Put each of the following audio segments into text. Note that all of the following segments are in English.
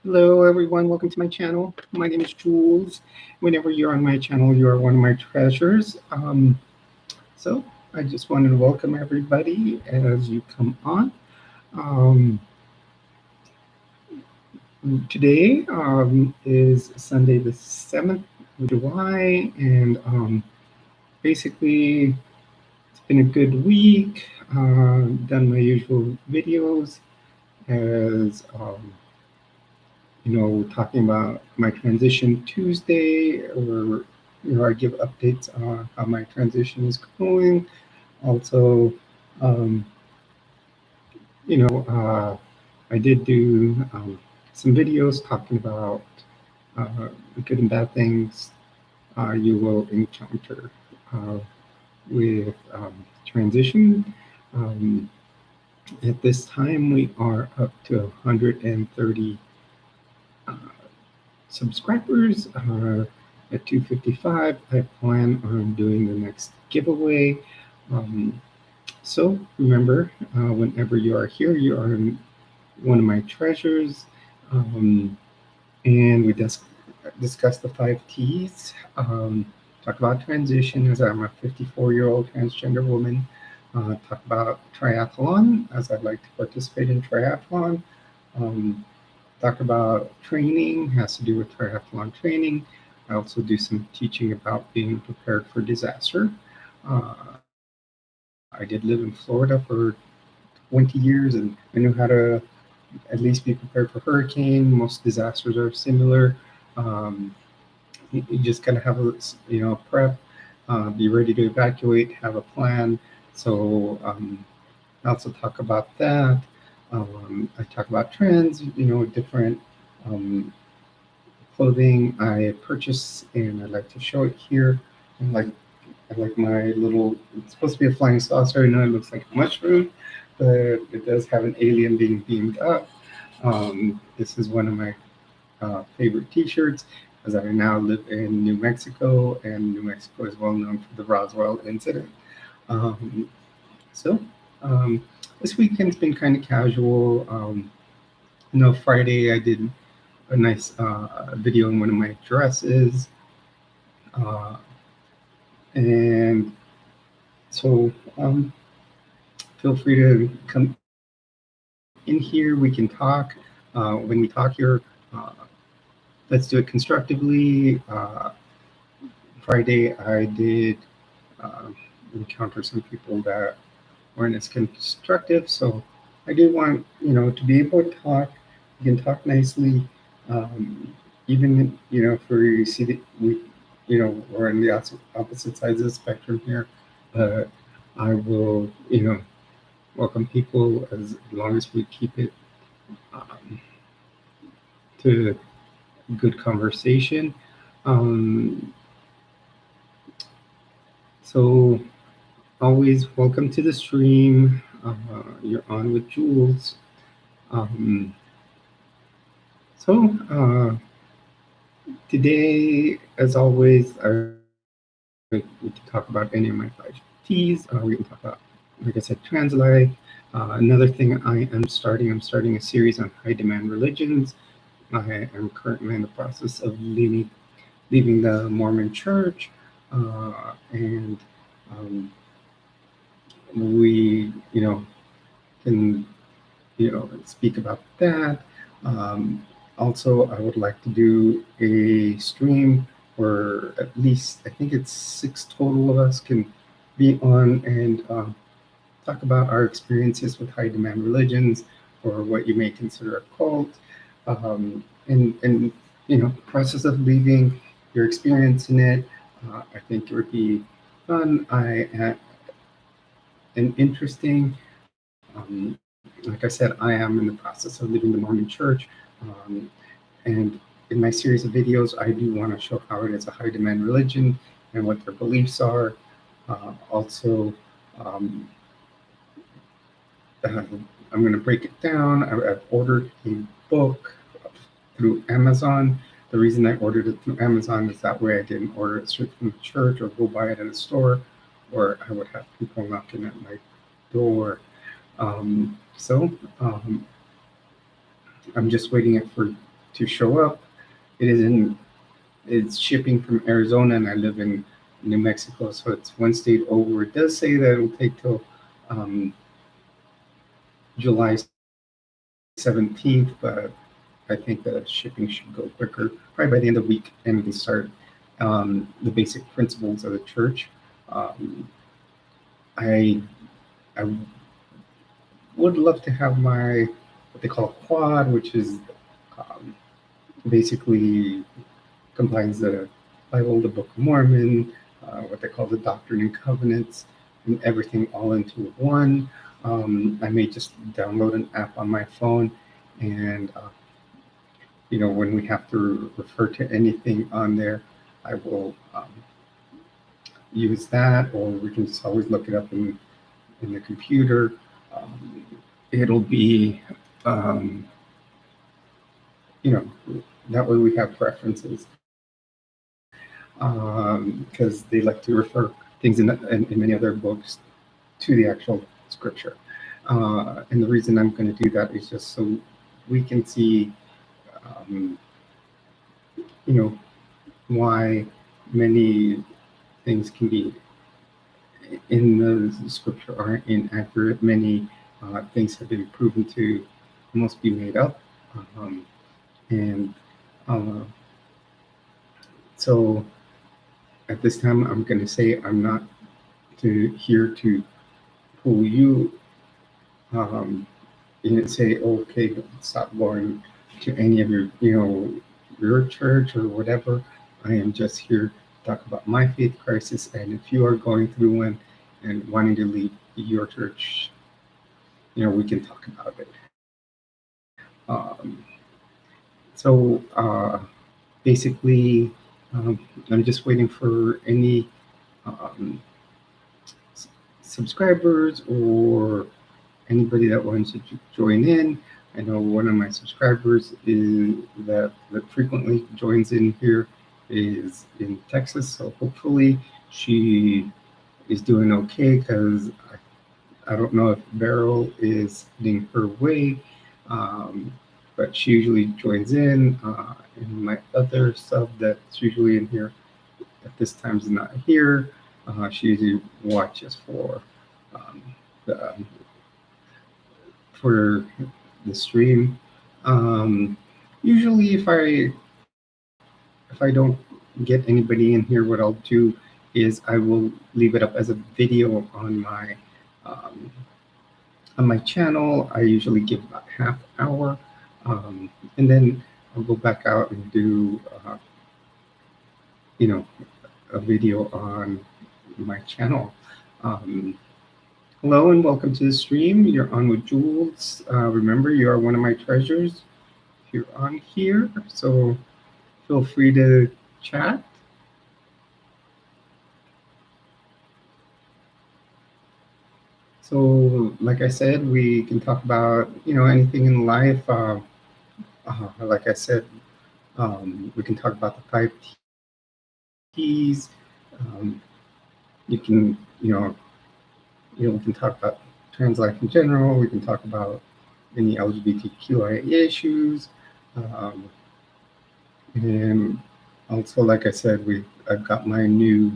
Hello, everyone. Welcome to my channel. My name is Jules. Whenever you're on my channel, you are one of my treasures. So I just wanted to welcome everybody as you come on. Um, Today is Sunday, the 7th of July, and basically it's been a good week. Done my usual videos as talking about my transition Tuesday, or I give updates on how my transition is going. Also, um, you know, uh, I did do some videos talking about the good and bad things you will encounter uh, with transition. Um, at this time, we are up to 130 uh, subscribers. At 255, I plan on doing the next giveaway. Um, so remember, whenever you are here, you are one of my treasures. Um, and we discuss the 5 T's. Talk about transition, as I'm a 54-year-old transgender woman. Talk about triathlon, as I'd like to participate in triathlon. Um, Talk about training, has to do with triathlon training. I also do some teaching about being prepared for disaster. I did live in Florida for 20 years, and I knew how to at least be prepared for hurricane. Most disasters are similar. Um, you just kind of have a prep, be ready to evacuate, have a plan. So I also talk about that. I talk about trends, different um, clothing I purchase, and I like to show it here. And like I like my little. It's supposed to be a flying saucer. I know it looks like a mushroom, but it does have an alien being beamed up. This is one of my favorite T-shirts, as I now live in New Mexico, and New Mexico is well known for the Roswell incident. Um, so um, this weekend's been kind of casual. Friday I did a nice video in one of my dresses, uh, and so feel free to come in here. We can talk. When we talk here, uh, let's do it constructively. Friday I did uh, encounter some people that weren't as constructive, so I do want to be able to talk. You can talk nicely, even if we see that we're on the opposite sides of the spectrum here, but I will welcome people as long as we keep it um, to good conversation. Um, so always welcome to the stream. You're on with Jules. Um, so today, as always, we can talk about any of my 5 T's. We can talk about, like I said, trans life. Another thing I'm starting a series on high demand religions. I am currently in the process of leaving the Mormon Church, and um, we, can, speak about that. Um, Also, I would like to do a stream where at least I think it's 6 total of us can be on and talk about our experiences with high demand religions, or what you may consider a cult, and process of leaving, your experience in it. I think it would be fun. And interesting. Like I said, I am in the process of leaving the Mormon Church, um, and in my series of videos, I do want to show how it is a high demand religion and what their beliefs are. Also, um, I'm going to break it down. I've ordered a book through Amazon. The reason I ordered it through Amazon is that way I didn't order it straight from the church or go buy it at a store, or I would have people knocking at my door. So I'm just waiting it for to show up. It is in it's shipping from Arizona, and I live in New Mexico, so it's one state over. It does say that it'll take till um, July 17th, but I think the shipping should go quicker, probably by the end of the week, and we can start the basic principles of the church. Um, I I would love to have my what they call a quad, which is um, basically combines the Bible, the Book of Mormon, what they call the Doctrine and Covenants, and everything all into one. I may just download an app on my phone, and when we have to refer to anything on there, I will use that, or we can just always look it up in the computer. Um, it'll be, um, you know, that way we have preferences, because they like to refer things in many other books to the actual scripture. And the reason I'm going to do that is just so we can see, um, why many things can be in the scripture are inaccurate. Many things have been proven to almost be made up. Um, and uh, so at this time, I'm going to say I'm not here to pull you and say, okay, stop going to any of your church or whatever. I am just here to talk about my faith crisis. And if you are going through one and wanting to leave your church, we can talk about it. Um, so basically, I'm just waiting for any subscribers or anybody that wants to join in. I know one of my subscribers that frequently joins in here is in Texas, so hopefully she is doing okay, because I don't know if Beryl is heading her way, but she usually joins in. And my other sub that's usually in here at this time is not here. She usually watches um, the for the stream. Usually, if I don't get anybody in here, what I'll do is I will leave it up as a video um, on my channel. I usually give about half hour, and then I'll go back out and do a video on my channel. Hello and welcome to the stream. You're on with Jules. Remember, you are one of my treasures. You're on here, so feel free to chat. So, like I said, we can talk about anything in life. Like I said, we can talk about the 5 T's. You can we can talk about trans life in general. We can talk about any LGBTQIA issues. And also, like I said, I've got my new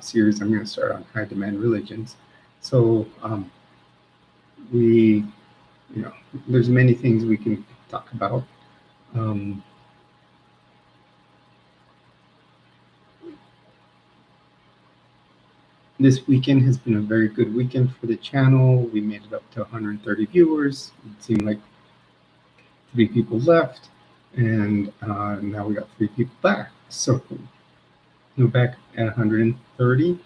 series I'm going to start on high demand religions. So there's many things we can talk about. This weekend has been a very good weekend for the channel. We made it up to 130 viewers. It seemed like 3 people left, and now we got 3 people back. So we're back at 130.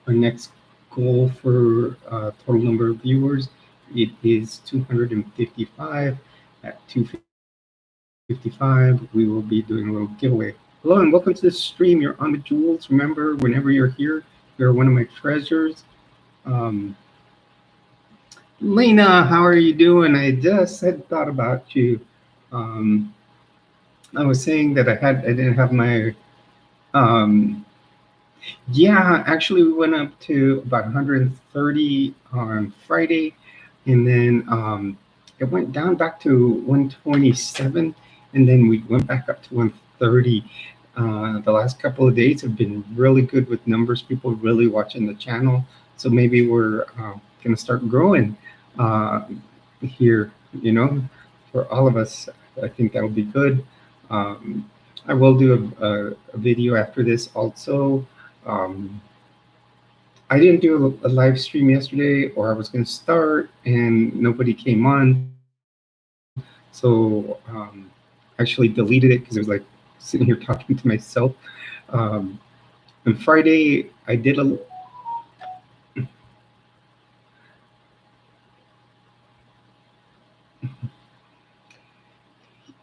Our next goal for total number of viewers, it is 255. At 255, we will be doing a little giveaway. Hello and welcome to the stream. You're on with Jules. Remember, whenever you're here, you're one of my treasures. Lena, how are you doing? I just had thought about you. I was saying that I didn't have my, yeah, actually we went up to about 130 on Friday, and then it went down back to 127, and then we went back up to 130. The last couple of days have been really good with numbers, people really watching the channel. So maybe we're going to start growing uh, here, you know, for all of us. I think that will be good. Um, I will do a video after this also. Um, I didn't do a live stream yesterday, or I was going to start and nobody came on. So actually deleted it because it was like sitting here talking to myself. Um, on Friday, I did a.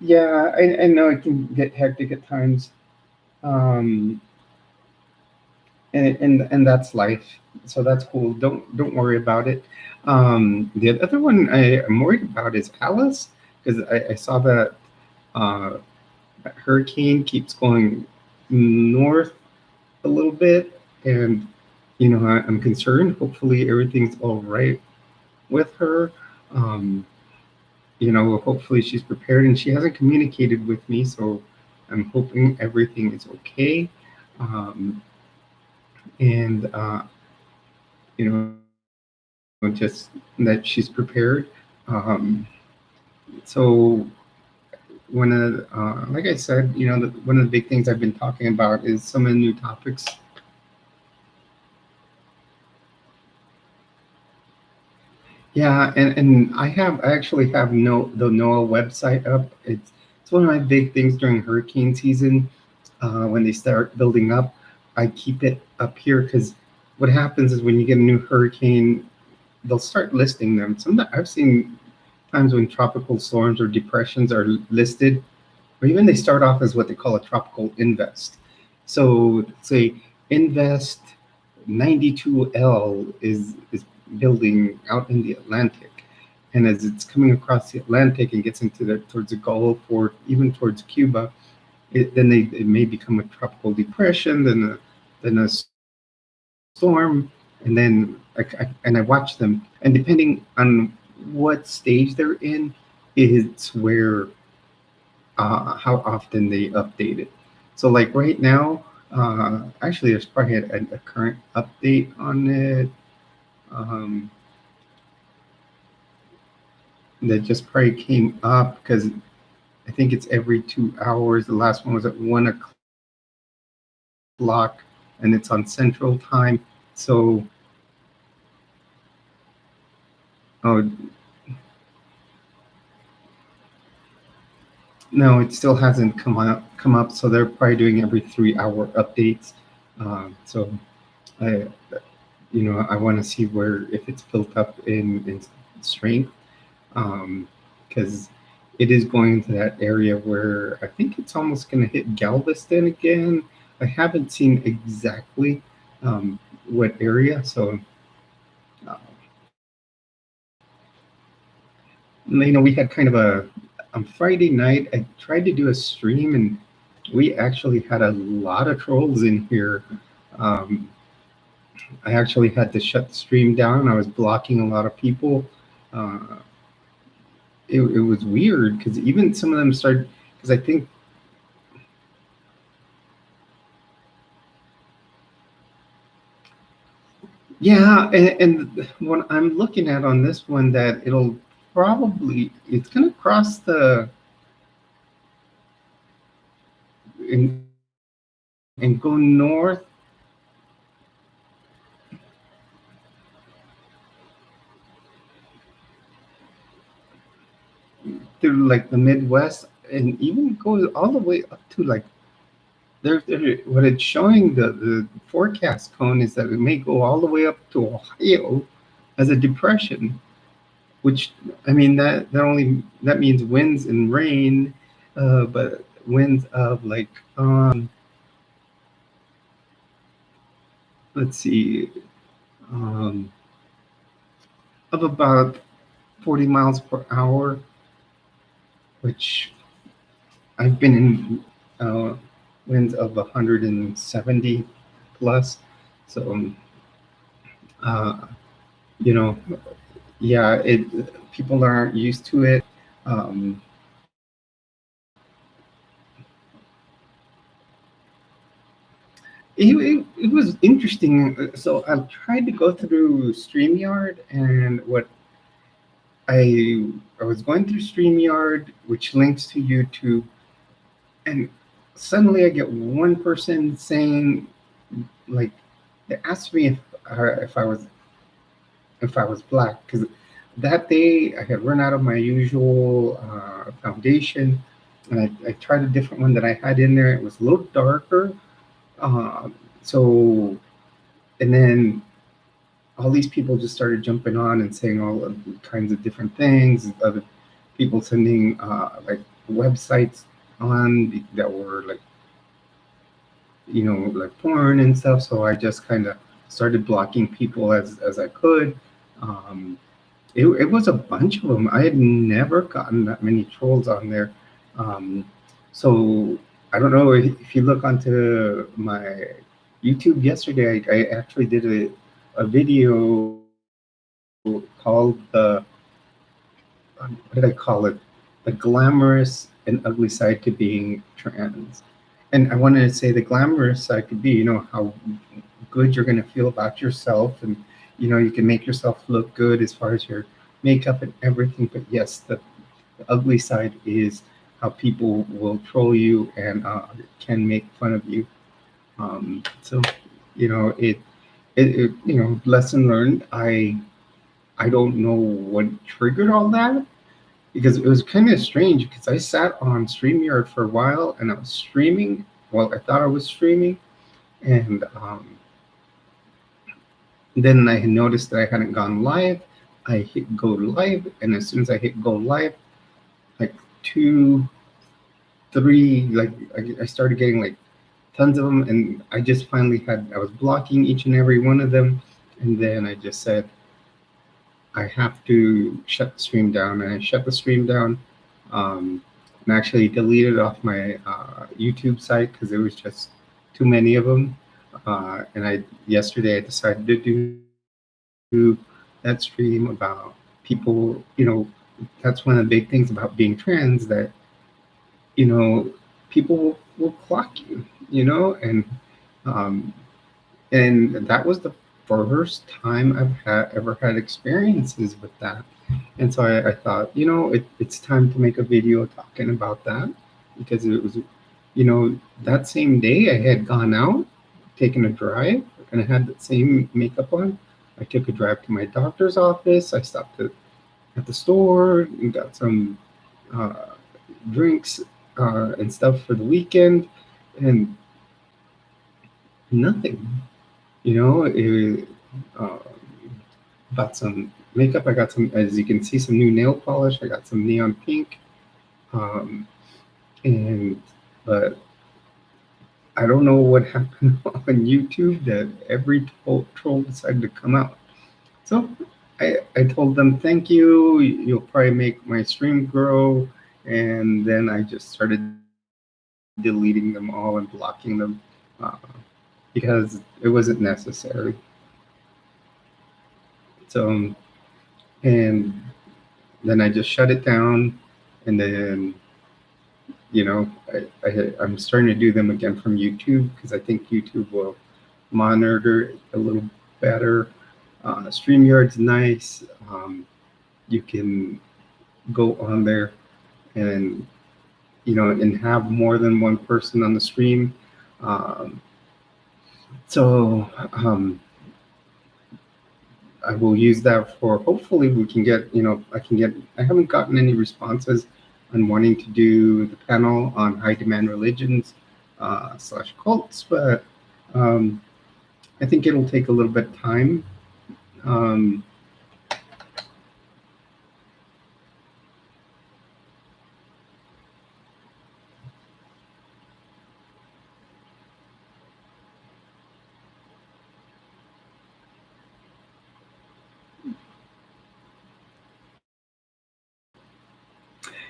Yeah, I know it can get hectic at times. Um, and that's life. So that's cool. Don't worry about it. The other one I'm worried about is Alice, because I saw that that hurricane keeps going north a little bit, and I'm concerned. Hopefully everything's all right with her. Um, hopefully she's prepared, and she hasn't communicated with me, so I'm hoping everything is okay. Um, and just that she's prepared. Um, so like I said, one of the big things I've been talking about is some of the new topics. Yeah, and I actually have the NOAA website up. It's one of my big things during hurricane season. When they start building up, I keep it up here because what happens is when you get a new hurricane, they'll start listing them. Sometimes I've seen times when tropical storms or depressions are listed, or even they start off as what they call a tropical invest. So say invest 92L is building out in the Atlantic, and as it's coming across the Atlantic and gets into towards the Gulf or even towards Cuba, then it may become a tropical depression, then a storm, and then I watch them, and depending on what stage they're in, it's where how often they update it. So like right now, actually there's probably a current update on it that just probably came up because I think it's every 2 hours. The last one was at 1 o'clock, and it's on Central Time. So, oh no, it still hasn't come up. So they're probably doing every 3 hour updates. So I, I want to see where if it's built up in strength, because it is going to that area where I think it's almost going to hit Galveston again. I haven't seen exactly what area, so uh, we had kind of a on Friday night. I tried to do a stream, and we actually had a lot of trolls in here. Um, I actually had to shut the stream down. I was blocking a lot of people. Uh, it was weird because even some of them started because I think yeah, and what I'm looking at on this one that it's going to cross the and go north through like the Midwest and even go all the way up to like what it's showing the forecast cone is that it may go all the way up to Ohio as a depression, which I mean that means winds and rain, but winds of like let's see um, of about 40 miles per hour, which I've been in winds of 170 plus. So, uh, you know, yeah, people aren't used to it. Um, it was interesting. So I tried to go through StreamYard, and what I was going through StreamYard, which links to YouTube, and suddenly I get one person saying, like, they asked me if I was black, because that day I had run out of my usual foundation, and I tried a different one that I had in there. It was a little darker, uh, so and then all these people just started jumping on and saying all kinds of different things. Other people sending like websites on that were like, like porn and stuff. So I just kind of started blocking people as I could. Um, it was a bunch of them. I had never gotten that many trolls on there. Um, so I don't know if you look onto my YouTube yesterday. I actually did a video called what did I call it? The glamorous and ugly side to being trans. And I wanted to say the glamorous side could be, how good you're going to feel about yourself, and you can make yourself look good as far as your makeup and everything. But yes, the ugly side is how people will troll you and can make fun of you. So lesson learned. I don't know what triggered all that, because it was kind of strange, because I sat on StreamYard for a while and I was streaming. Well, I thought I was streaming, and then I had noticed that I hadn't gone live. I hit go live, and as soon as I hit go live, like two, three, like I started getting like tons of them, and I just finally I was blocking each and every one of them, and then I just said, I have to shut the stream down, and I shut the stream down, and actually deleted off my YouTube site because there was just too many of them. And yesterday I decided to do that stream about people. That's one of the big things about being trans, that you know people will clock you, um, and that was the first time ever had experiences with that. And so I thought, it's time to make a video talking about that, because it was, that same day I had gone out, taken a drive, and I had the same makeup on. I took a drive to my doctor's office. I stopped at the store and got some uh, drinks and stuff for the weekend, and nothing. Uh, Got some makeup. I got some, as you can see, some new nail polish. I got some neon pink, um, and but I don't know what happened on YouTube that every troll decided to come out. So I told them thank you. You'll probably make my stream grow, and then I just started deleting them all and blocking them because it wasn't necessary. So and then I just shut it down, and then I'm starting to do them again from YouTube, because I think YouTube will monitor it a little better. StreamYard's nice. You can go on there and and have more than one person on the stream. Um, so I will use that for, hopefully we can get, I haven't gotten any responses on wanting to do the panel on high demand religions slash cults, but I think it'll take a little bit of time. Um,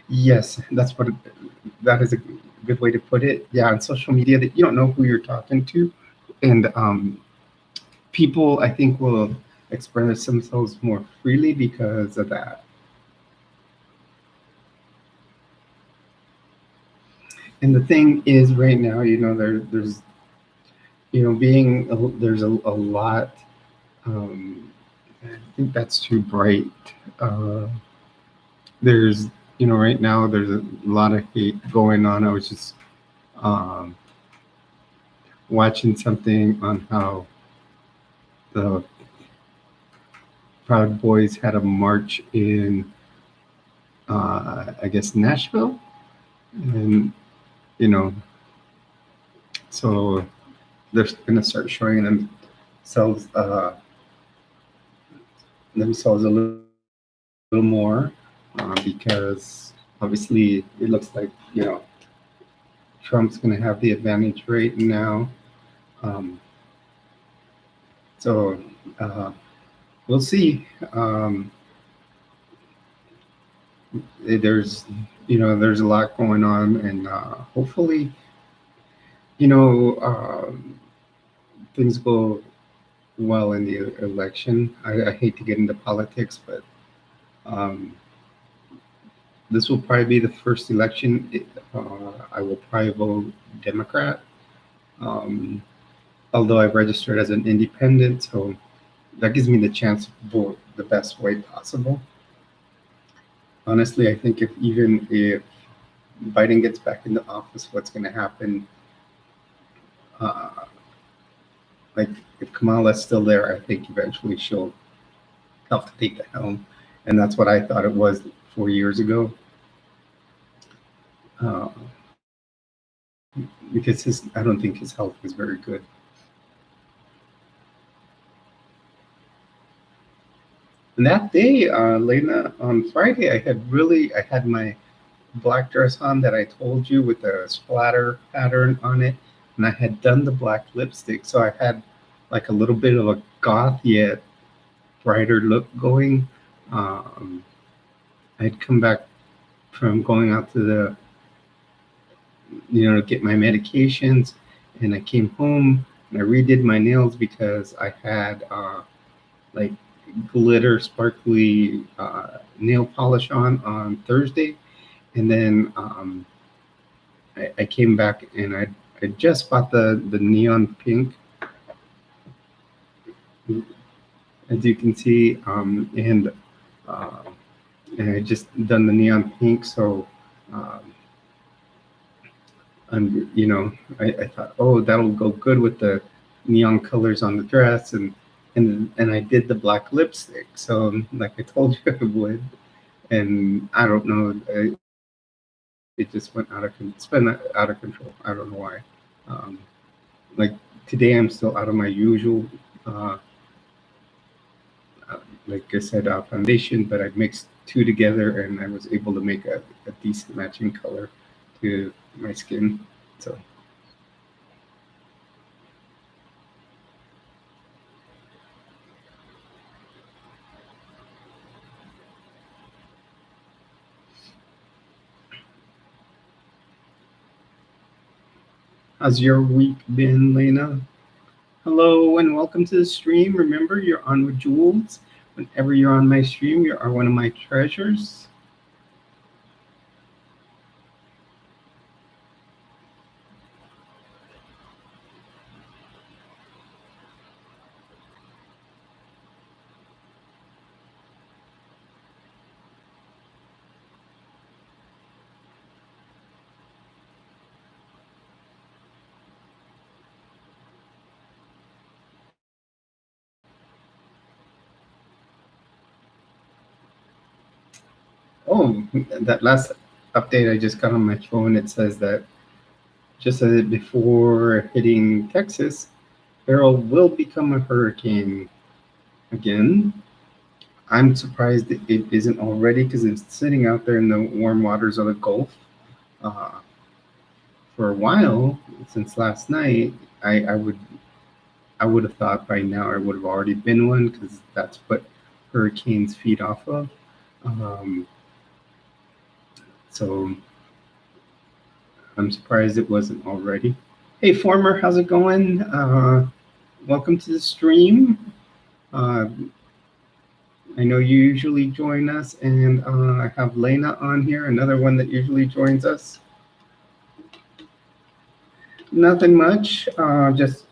yes, that is a good way to put it. Yeah, on social media, that you don't know who you're talking to, and people, I think, will express themselves more freely because of that. And the thing is, right now, there's being there's a lot. I think that's too bright. Uh, there's right now there's a lot of hate going on. I was just um, watching something on how the Proud Boys had a march in I guess Nashville, and you know so they're going to start showing themselves a little more because obviously it looks like Trump's going to have the advantage right now. Um, so we'll see. There's there's a lot going on, and hopefully you know things go well in the election. I hate to get into politics, but um, this will probably be the first election. I will probably vote Democrat, um, although I've registered as an independent, so that gives me the chance to vote the best way possible. Honestly, I think even if Biden gets back into office, what's going to happen? Uh, like if Kamala's still there, I think eventually she'll have to take the helm, and that's what I thought it was 4 years ago. Uh, because I don't think his health was very good. And that day, Lena, on Friday, I had my black dress on that I told you with the splatter pattern on it, and I had done the black lipstick, so I had like a little bit of a goth yet brighter look going. Um, I'd come back from going out to the get my medications, and I came home and I redid my nails because I had like glitter sparkly nail polish on Thursday, and then I came back and I just bought the neon pink, as you can see, uh, and I just done the neon pink. So I thought, oh, that'll go good with the neon colors on the dress, and I did the black lipstick. So like I told you I would, and I don't know, it just went it's been out of control. I don't know why. Um, like today, I'm still out of my usual, uh, like I said, foundation, but I mixed two together, and I was able to make a decent matching color to my skin. So. How's your week been, Lena? Hello and welcome to the stream. Remember, you're on with Jules. Whenever you're on my stream, you are one of my treasures. Oh, that last update I just got on my phone, it says that just before hitting Texas, Beryl will become a hurricane again. I'm surprised it isn't already because it's sitting out there in the warm waters of the Gulf uh, for a while since last night. I would have thought by now it would have already been one because that's what hurricanes feed off of. Um, so I'm surprised it wasn't already. Hey, Former, how's it going? Welcome to the stream. Uh, I know you usually join us, and I have Lena on here, another one that usually joins us. Nothing much, just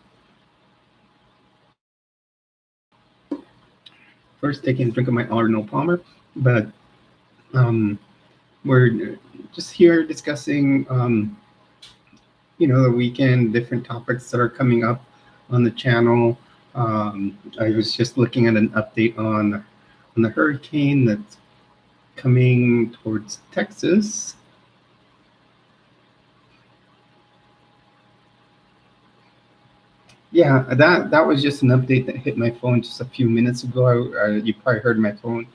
first taking a drink of my Arnold Palmer, but we're just here discussing, the weekend, different topics that are coming up on the channel. I was just looking at an update on the hurricane that's coming towards Texas. Yeah, that was just an update that hit my phone just a few minutes ago. You probably heard my phone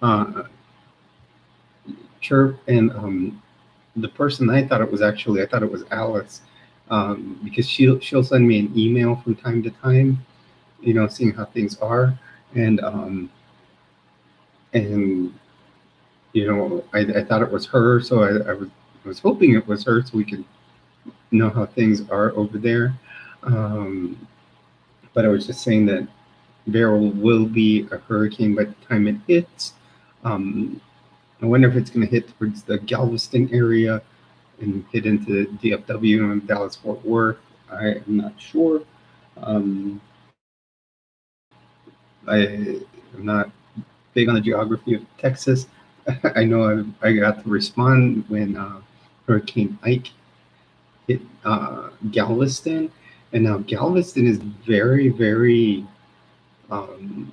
uh, chirp, and the person I thought it was Alice, because she'll send me an email from time to time, seeing how things are, and and I thought it was her, so I was hoping it was her, so we could know how things are over there. Um, but I was just saying that there will be a hurricane by the time it hits. I wonder if it's going to hit towards the Galveston area and hit into DFW and Dallas Fort Worth. I am not sure. Um, I am not big on the geography of Texas. I know I got to respond when Hurricane Ike hit Galveston, and now Galveston is very, very um,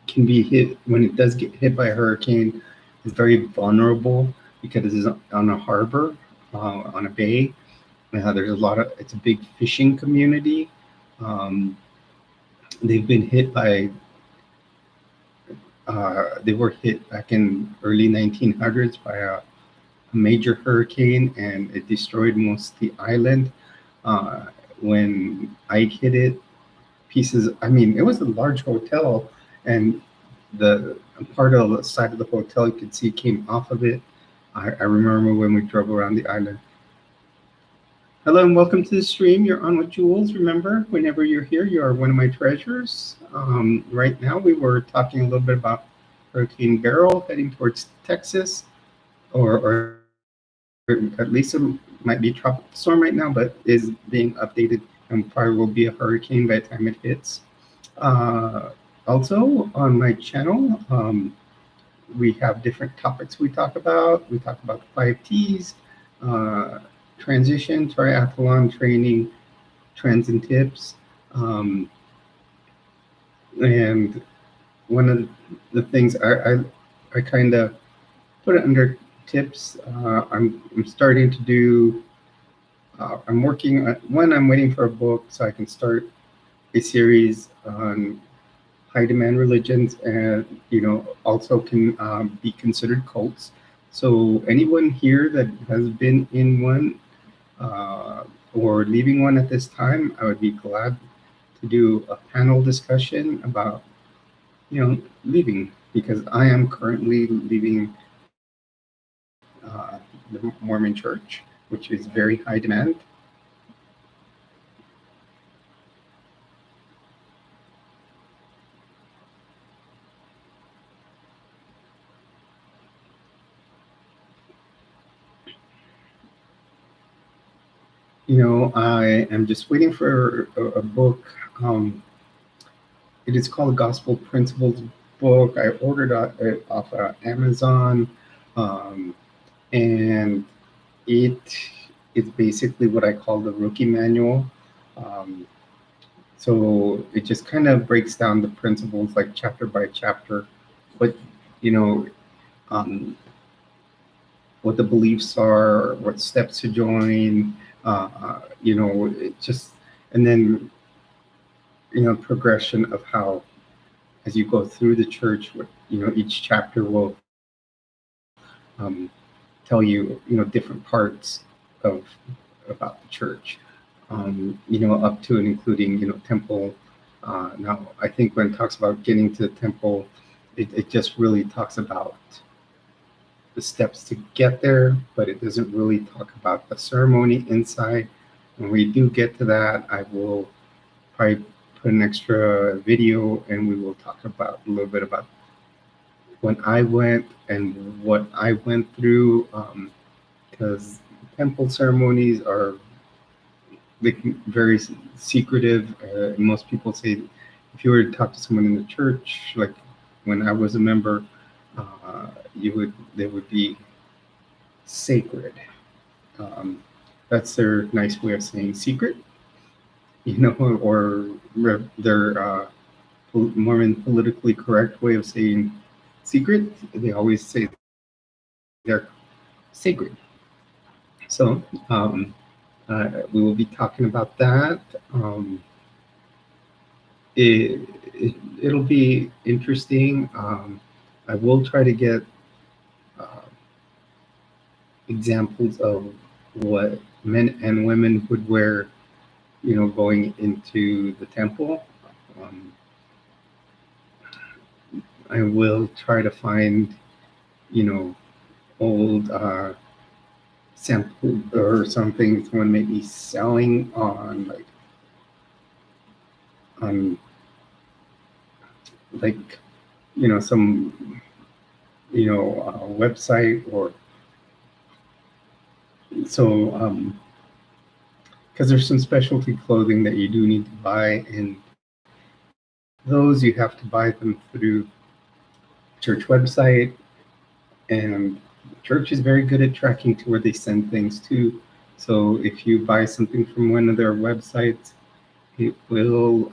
can be hit when it does get hit by a hurricane. It's very vulnerable because it's on a harbor, on a bay. There's a lot of it's a big fishing community. Um, they've been hit by they were hit back in early 1900s by a major hurricane, and it destroyed most of the island. When Ike hit it, pieces. I mean, it was a large hotel, and the part of the side of the hotel you could see came off of it. I remember when we drove around the island. Hello and welcome to the stream. You're on with Jules. Remember, whenever you're here, you are one of my treasures. Right now, we were talking a little bit about Hurricane Beryl heading towards Texas, or at least it might be a tropical storm right now, but is being updated and probably will be a hurricane by the time it hits. Also, on my channel, we have different topics we talk about. We talk about the 5Ts, transition, triathlon training, trends and tips. And one of the things I kind of put it under tips. I'm starting to do. I'm working on one. I'm waiting for a book so I can start a series on high demand religions, and also can be considered cults. So anyone here that has been in one or leaving one at this time, I would be glad to do a panel discussion about leaving, because I am currently leaving the Mormon Church, which is very high demand. I am just waiting for a book. It is called Gospel Principles book. I ordered it off of Amazon, and it is basically what I call the rookie manual. So it just kind of breaks down the principles, like chapter by chapter, what um, what the beliefs are, what steps to join, it just, and then, progression of how, as you go through the church, each chapter will tell you, different parts of about the church, up to and including, temple. Now, I think when it talks about getting to the temple, it just really talks about the steps to get there, but it doesn't really talk about the ceremony inside. When we do get to that, I will probably put an extra video, and we will talk about a little bit about when I went and what I went through, because temple ceremonies are very secretive. Most people say if you were to talk to someone in the church, like when I was a member, they would be sacred. Um, that's their nice way of saying secret, or their Mormon politically correct way of saying secret. They always say they're sacred. So we will be talking about that. It, it'll be interesting. I will try to get uh, examples of what men and women would wear, going into the temple. Um, I will try to find, you know, old sample or something someone may be selling on on like some website or so because there's some specialty clothing that you do need to buy, and those you have to buy them through church website, and the church is very good at tracking to where they send things to. So if you buy something from one of their websites, it will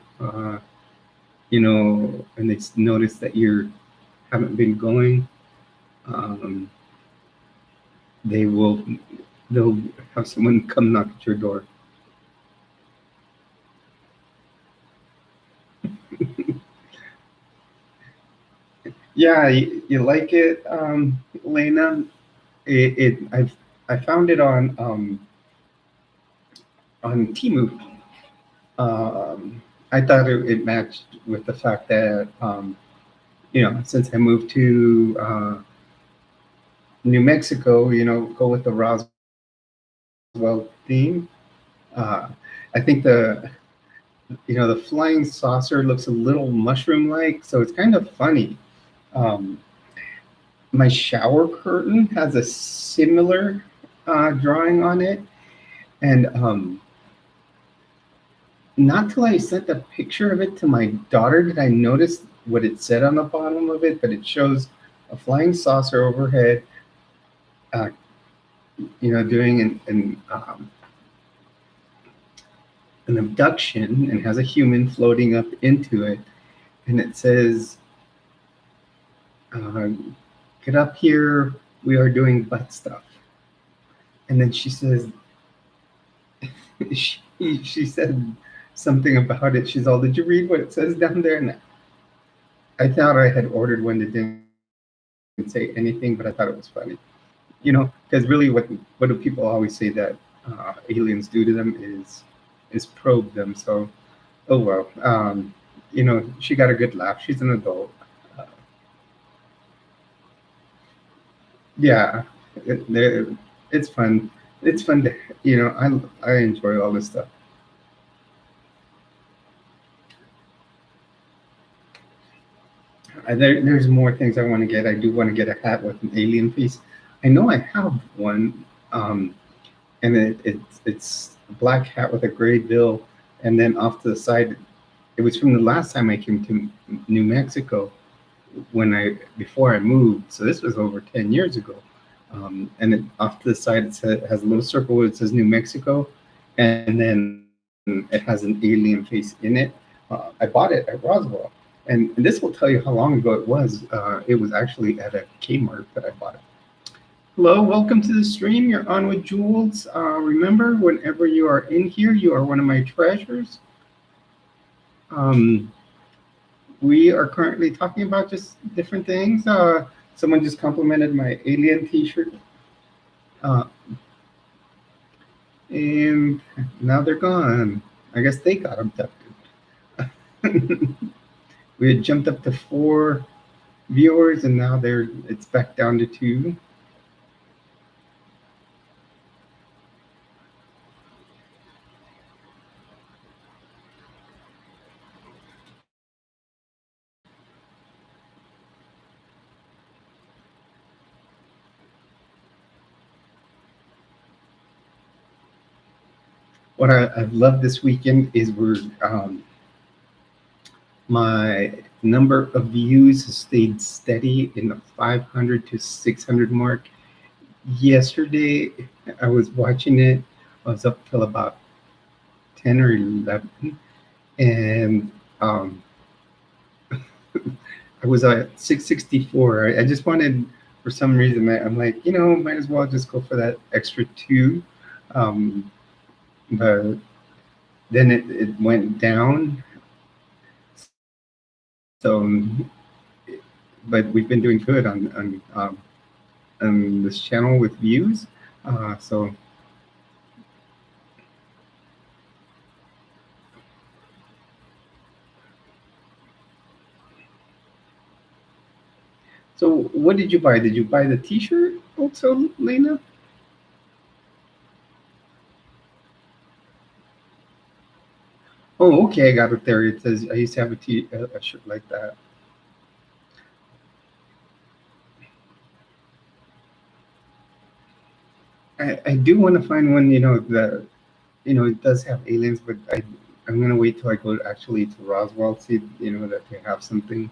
and they notice that you haven't been going, um, they will they'll have someone come knock at your door. Yeah, you like it, Lena? I found it on Temu. I thought it matched with the fact that since I moved to New Mexico, go with the Roswell theme. Uh, I think the flying saucer looks a little mushroom-like, so it's kind of funny. Um, my shower curtain has a similar drawing on it, and not till I sent a picture of it to my daughter did I notice what it said on the bottom of it, but it shows a flying saucer overhead, uh, doing an abduction, and has a human floating up into it, and it says, uh, "Get up here, we are doing butt stuff." And then she says, she said something about it. She's all, "Did you read what it says down there?" And I thought I had ordered one that didn't say anything, but I thought it was funny. Because really, what do people always say that aliens do to them is probe them. So, oh well. She got a good laugh. She's an adult. Uh, yeah, it's fun. It's fun to I enjoy all this stuff. There's more things I want to get. I do want to get a hat with an alien face. I know I have one, and it's a black hat with a gray bill, and then off to the side, it was from the last time I came to New Mexico before I moved. So this was over 10 years ago, and off to the side has a little circle where it says New Mexico, and then it has an alien face in it. I bought it at Roswell. And this will tell you how long ago it was. It was actually at a Kmart that I bought it. Hello, welcome to the stream. You're on with Jules. Remember, whenever you are in here, you are one of my treasures. We are currently talking about just different things. Someone just complimented my alien t-shirt. And now they're gone. I guess they got abducted. We had jumped up to 4 viewers, and now it's back down to 2. What I've loved this weekend is we're My number of views has stayed steady in the 500 to 600 mark. Yesterday, I was watching it. I was up till about 10 or 11, and um, I was at 664. I just wanted, for some reason, I'm like, might as well just go for that extra two. Um, but then it went down. So, but we've been doing good on this channel with views. So, so what did you buy? Did you buy the T-shirt also, Lena? Oh, okay, I got it there. It says I used to have a shirt like that. I do want to find one, it does have aliens, but I'm gonna wait till I go actually to Roswell, see, that they have something.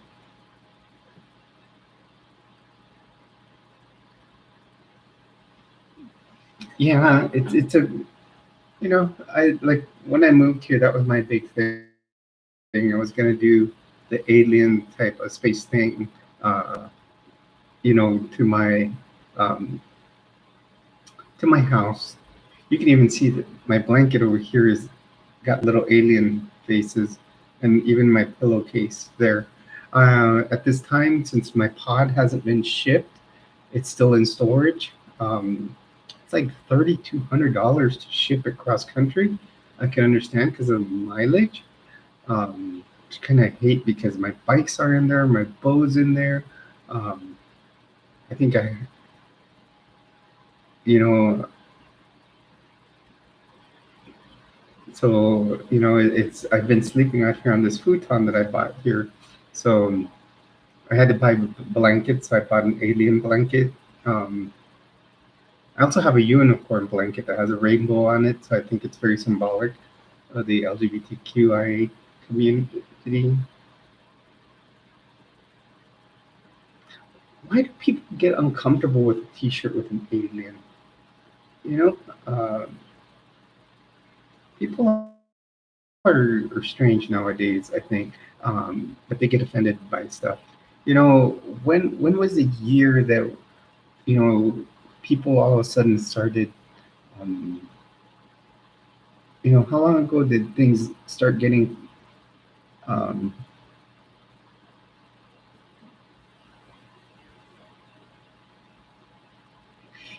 Yeah, I like when I moved here, that was my big thing. I was gonna do the alien type of space thing, uh, to um, my house. You can even see that my blanket over here is got little alien faces, and even my pillowcase there. At this time, since my pod hasn't been shipped, it's still in storage. It's like $3,200 to ship it cross country. I can understand because of mileage. Which kind of hate because my bikes are in there, my bow's in there. Um, I think you know, it's I've been sleeping out here on this futon that I bought here. So I had to buy blankets, so I bought an alien blanket. Um, I also have a unicorn blanket that has a rainbow on it, so I think it's very symbolic of the LGBTQIA community. Why do people get uncomfortable with a T-shirt with an alien? You know, people are strange nowadays. I think, but they get offended by stuff. When was the year that people all of a sudden started? Um, how long ago did things start getting? Um,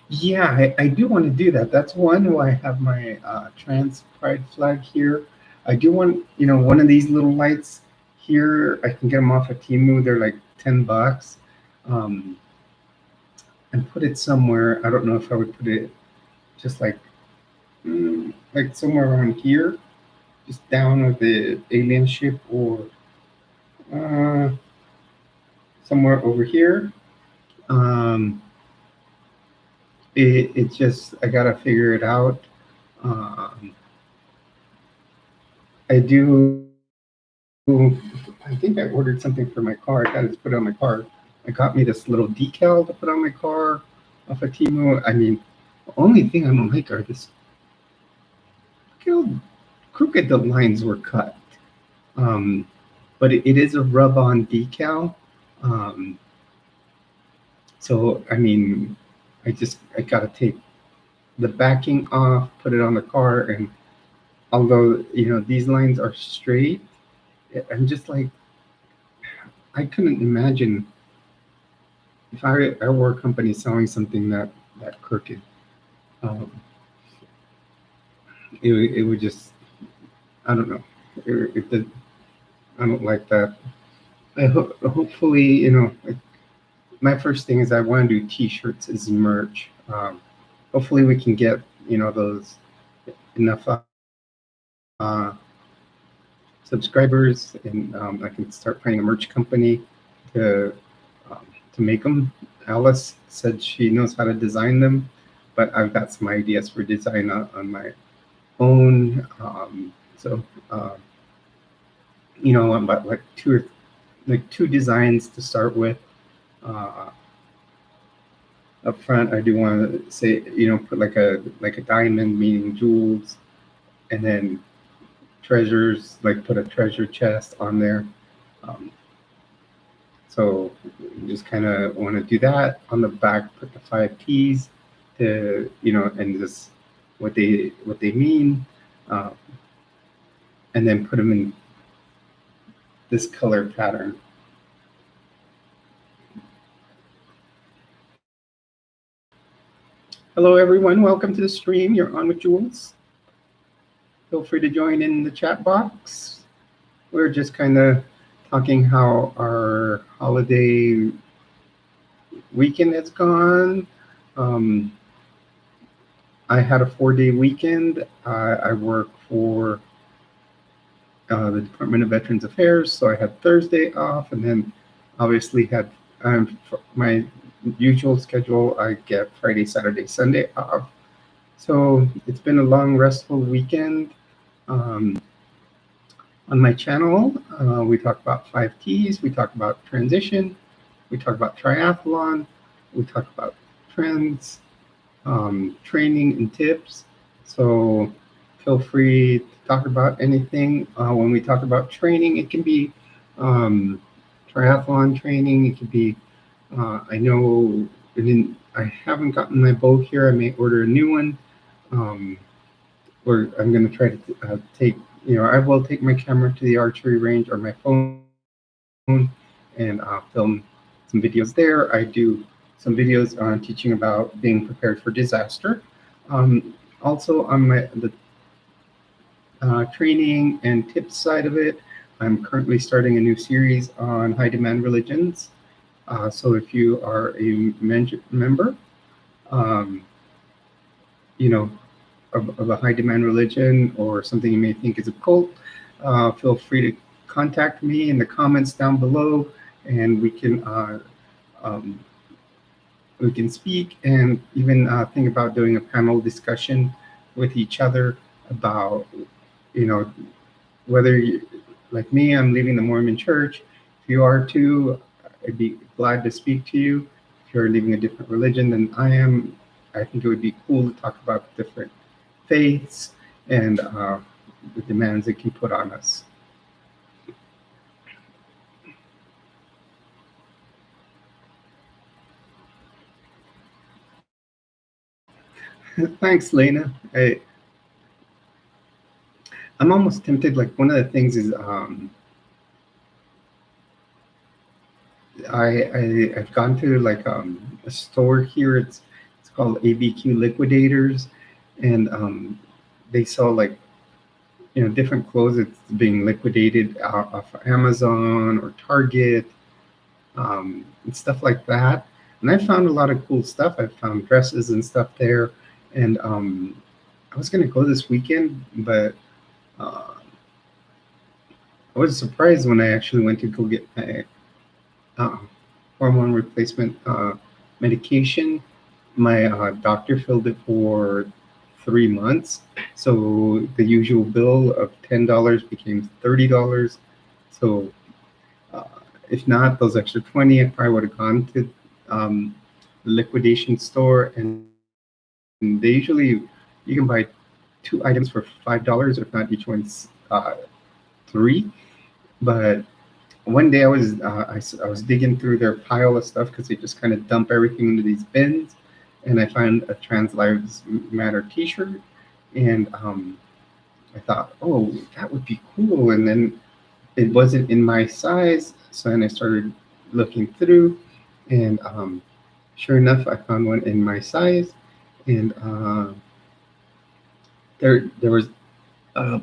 yeah, I do want to do that. That's one why I have my trans pride flag here. I do want, one of these little lights here. I can get them off of Timu. They're like $10, um, and put it somewhere. I don't know if I would put it just like somewhere around here, just down with the alien ship, or uh, somewhere over here. Um, it just I gotta figure it out. Um, I do. I think I ordered something for my car. I got to put it on my car. I got me this little decal to put on my car off of Timo. I mean, the only thing I don't like are this. Look how crooked the lines were cut. Um, but it is a rub-on decal. Um, so I mean, I gotta take the backing off, put it on the car, and although these lines are straight, I'm just like I couldn't imagine if I were a company selling something that crooked. Um, it would just I don't know. I don't like that. Hopefully like, my first thing is I want to do T-shirts as merch. Hopefully we can get those enough uh, subscribers, and I can start finding a merch company to to make them. Alice said she knows how to design them, but I've got some ideas for design on my own. So about like two designs to start with. Up front, I do want to say, put like a diamond, meaning jewels, and then treasures, like put a treasure chest on there. Um, so just kind of want to do that. On the back, put the 5 T's to, and just what they mean, uh, and then put them in this color pattern. Hello, everyone. Welcome to the stream. You're on with Jules. Feel free to join in the chat box. We're just kind of talking how our holiday weekend has gone. I had a 4-day weekend. I work for the Department of Veterans Affairs, so I had Thursday off, and then obviously had my usual schedule. I get Friday, Saturday, Sunday off. So it's been a long, restful weekend. On my channel, we talk about 5 T's, we talk about transition, we talk about triathlon, we talk about trends, training and tips. So feel free to talk about anything. When we talk about training, it can be triathlon training, it could be, I know I haven't gotten my bow here, I may order a new one. Or I'm going to try to take, I will take my camera to the archery range or my phone and film some videos there. I do some videos on teaching about being prepared for disaster. Also on the training and tips side of it, I'm currently starting a new series on high demand religions. So if you are a member, of a high demand religion or something you may think is a cult, feel free to contact me in the comments down below, and we can speak and even think about doing a panel discussion with each other about, whether you, like me, I'm leaving the Mormon church. If you are too, I'd be glad to speak to you. If you're leaving a different religion than I am, I think it would be cool to talk about different faiths and the demands it can put on us. Thanks, Lena. I'm almost tempted. Like, one of the things is I've gone to like a store here. It's called ABQ Liquidators, and they sell like different clothes that's being liquidated off of Amazon or Target, and stuff like that. And I found a lot of cool stuff. I found dresses and stuff there, and I was gonna go this weekend, but I was surprised when I actually went to go get my hormone replacement medication. My doctor filled it for 3 months, so the usual bill of $10 became $30. So if not those extra 20, I probably would have gone to the liquidation store, and they usually, you can buy 2 items for $5, if not each one's 3. But one day I was digging through their pile of stuff, because they just kind of dump everything into these bins, and I found a Trans Lives Matter T-shirt, and I thought, oh, that would be cool. And then it wasn't in my size, so then I started looking through, and sure enough, I found one in my size, and there was a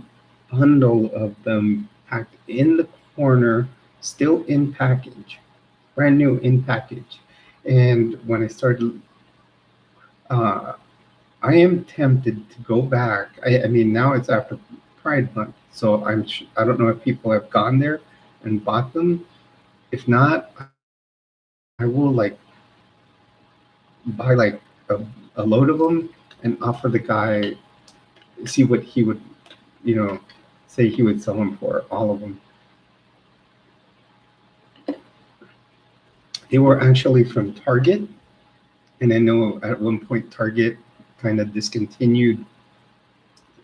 bundle of them packed in the corner, still in package, brand new in package. And when I started, I am tempted to go back. I mean, now it's after Pride Month, so I don't know if people have gone there and bought them. If not, I will like buy like a load of them and offer the guy, see what he would, say he would sell them for, all of them. They were actually from Target, and I know at one point Target kind of discontinued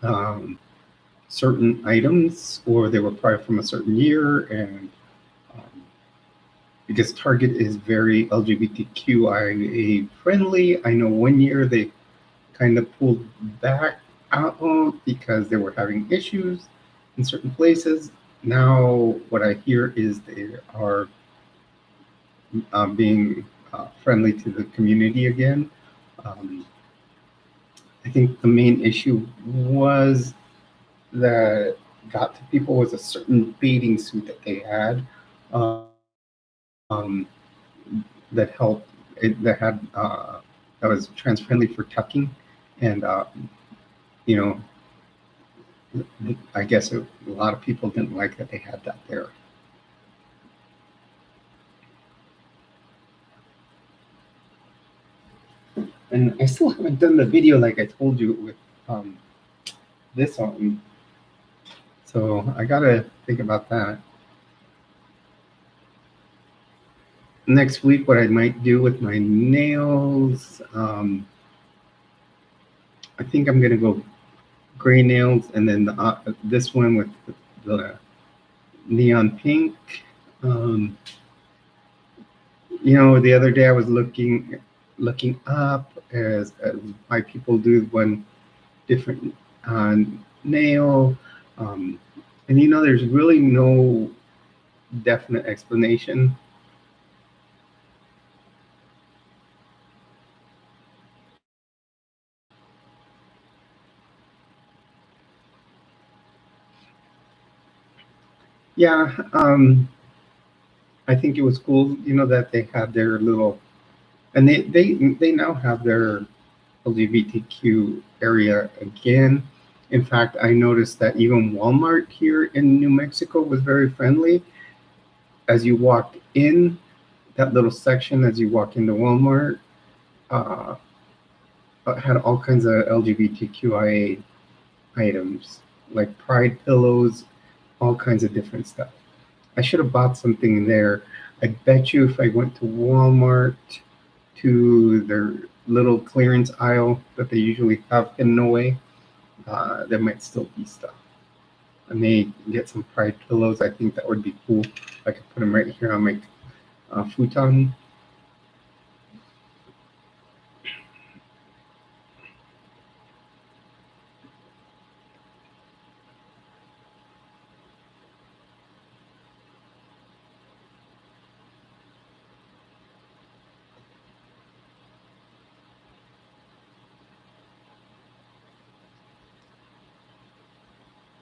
um, certain items, or they were probably from a certain year, and um, because Target is very LGBTQIA friendly, I know one year they kind of pulled back out because they were having issues in certain places. Now, what I hear is they are being friendly to the community again. Um, I think the main issue was that got to people was a certain bathing suit that they had um, that helped it, that had that was trans friendly for tucking, and you know, I guess a lot of people didn't like that they had that there. And I still haven't done the video like I told you with um, this on, so I gotta think about that. Next week, what I might do with my nails, I think I'm gonna go gray nails, and then this one with the neon pink. Um, the other day I was looking up as why people do one different uh, nail, um, and there's really no definite explanation. Yeah, I think it was cool, that they had their little, and they now have their LGBTQ area again. In fact, I noticed that even Walmart here in New Mexico was very friendly. As you walk in that little section, as you walk into Walmart, uh, had all kinds of LGBTQIA items, like pride pillows, all kinds of different stuff. I should have bought something there. I bet you if I went to Walmart to their little clearance aisle that they usually have hidden away, there might still be stuff. I may get some pride pillows. I think that would be cool. I could put them right here on my futon.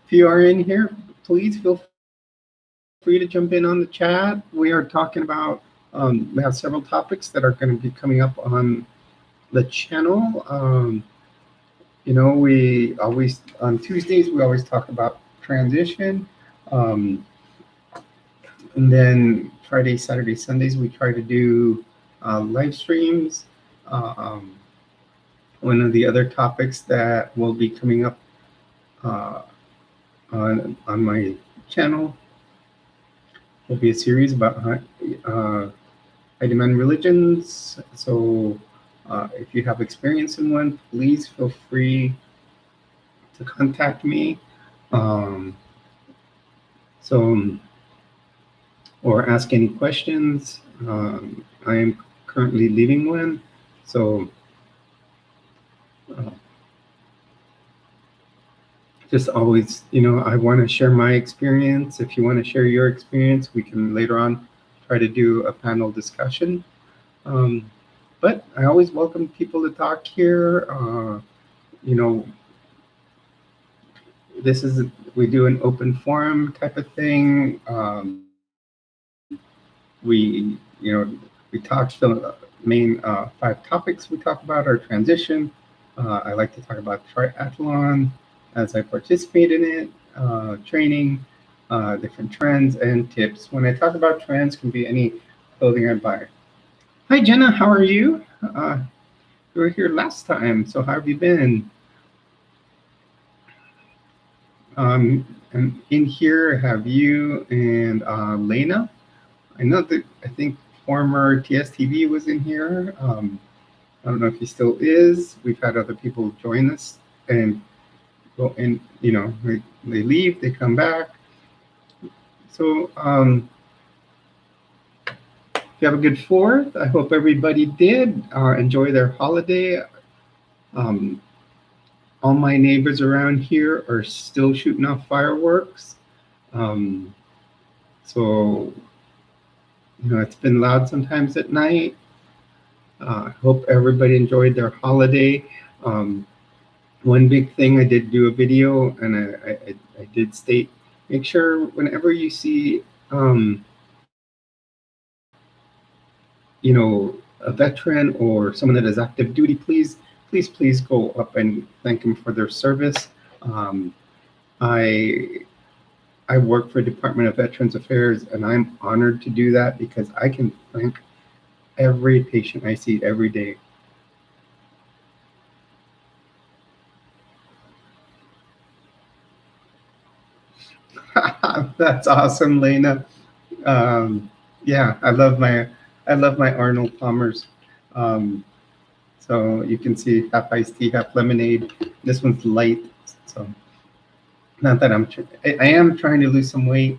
If you are in here, please feel free to jump in on the chat. We are talking about, we have several topics that are going to be coming up on the channel. We always, on Tuesdays, we always talk about transition. Um, and then Friday, Saturday, Sundays, we try to do live streams. Um, One of the other topics that will be coming up uh, on my channel will be a series about high demand religions. So if you have experience in one, please feel free to contact me. Um, so or ask any questions. I am currently leaving one, so uh, just always, I want to share my experience. If you want to share your experience, we can later on try to do a panel discussion. But I always welcome people to talk here. You know, this is we do an open forum type of thing. We talk the main 5 topics we talk about are transition. I like to talk about triathlon as I participate in it, training, different trends and tips. When I talk about trends, can be any clothing I buy. Hi Jenna, how are you? You were here last time, so how have you been? And in here, I have you and Lena. I think former TSTV was in here. I don't know if he still is. We've had other people join us and go in, they leave, they come back. So if you have a good 4th, I hope everybody did enjoy their holiday. All my neighbors around here are still shooting off fireworks. So, it's been loud sometimes at night. I hope everybody enjoyed their holiday. One big thing, I did do a video, and I did state, make sure whenever you see, a veteran or someone that is active duty, please go up and thank them for their service. I work for Department of Veterans Affairs, and I'm honored to do that because I can thank every patient I see every day. That's awesome, Lena. Yeah, I love my Arnold Palmers. So you can see half iced tea, half lemonade. This one's light, so not that I am trying to lose some weight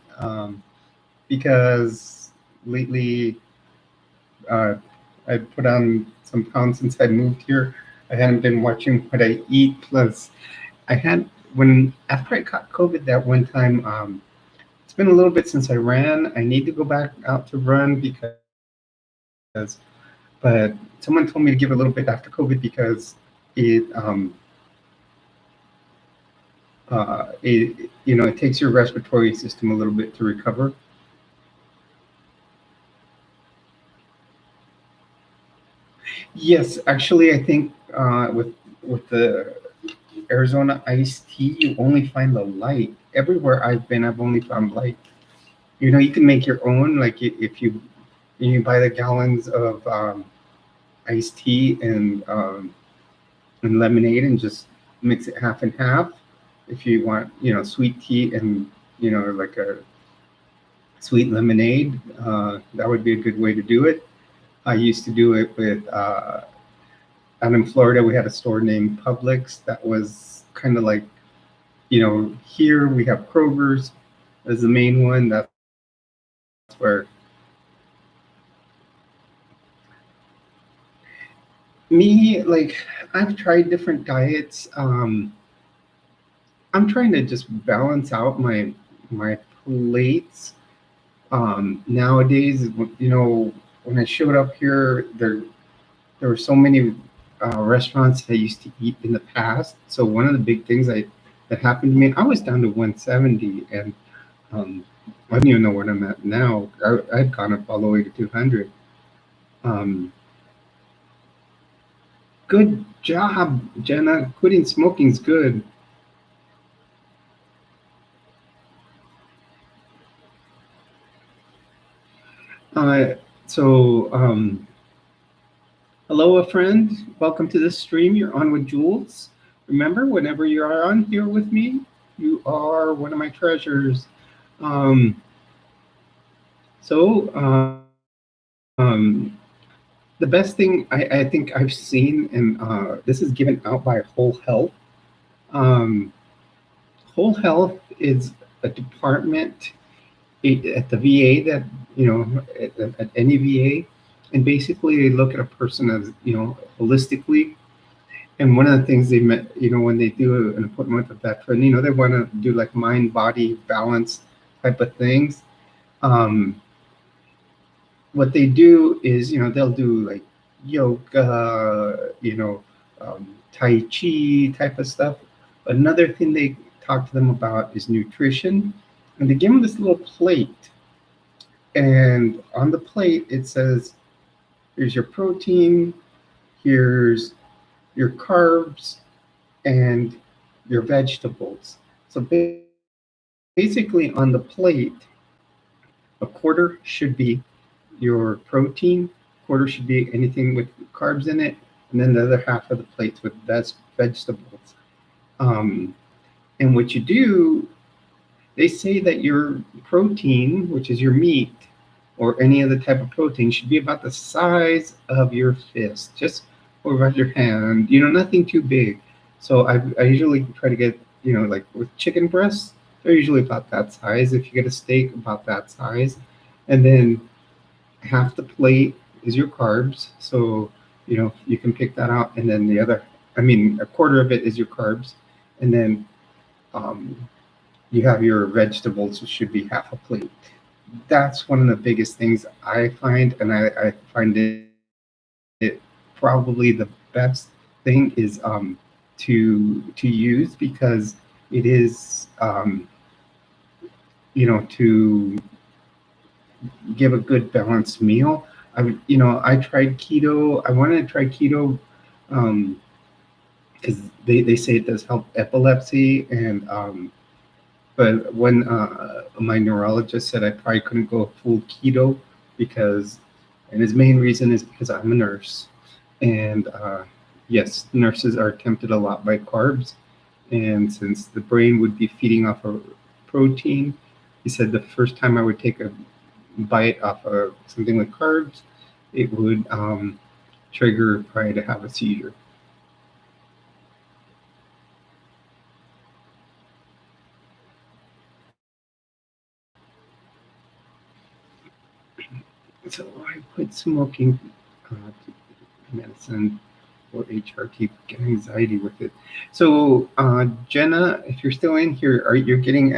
because lately I put on some pounds since I moved here. I hadn't been watching what I eat. Plus, after I caught COVID that one time. It's been a little bit since I ran. I need to go back out to run but someone told me to give it a little bit after COVID because it takes your respiratory system a little bit to recover. Yes, actually, I think with the Arizona iced tea, you only find the light. Everywhere I've been, I've only found light. You can make your own. Like if you buy the gallons of iced tea and lemonade and just mix it half and half. If you want, sweet tea and like a sweet lemonade, that would be a good way to do it. I used to do it with out in Florida. We had a store named Publix that was kind of like, here we have Kroger's as the main one. That's where like I've tried different diets. I'm trying to just balance out my plates. Nowadays, when I showed up here, there were so many restaurants I used to eat in the past. So one of the big things that happened to me, I was down to 170, and I don't even know where I'm at now. I've gone up all the way to 200. Good job, Jenna. Quitting smoking's good. Hello, friend. Welcome to this stream. You're on with Jules. Remember, whenever you are on here with me, you are one of my treasures. The best thing I think I've seen, and this is given out by Whole Health. Whole Health is a department at the VA that, at any VA, and basically they look at a person as, holistically. And one of the things they met, when they do an appointment with a veteran, they want to do like mind body balance type of things. What they do is, they'll do like yoga, Tai Chi type of stuff. Another thing they talk to them about is nutrition. And they give them this little plate. And on the plate, it says, here's your protein, here's your carbs, and your vegetables. So basically on the plate, a quarter should be your protein, quarter should be anything with carbs in it, and then the other half of the plate's with vegetables. And what you do, they say that your protein, which is your meat, or any other type of protein should be about the size of your fist, just over your hand, nothing too big. So I usually try to get, like with chicken breasts, they're usually about that size. If you get a steak, about that size. And then half the plate is your carbs. So, you can pick that out. And then a quarter of it is your carbs. And then um, you have your vegetables, which should be half a plate. That's one of the biggest things I find. And I find it probably the best thing is to use, because it is, to give a good balanced meal. I tried keto. I wanted to try keto um, because they say it does help epilepsy, and but when my neurologist said I probably couldn't go full keto because, and his main reason is because I'm a nurse, and yes, nurses are tempted a lot by carbs, and since the brain would be feeding off of protein, he said the first time I would take a bite off of something with carbs, it would trigger probably to have a seizure. So I quit smoking medicine for HRT, get anxiety with it. So Jenna, if you're still in here, are you getting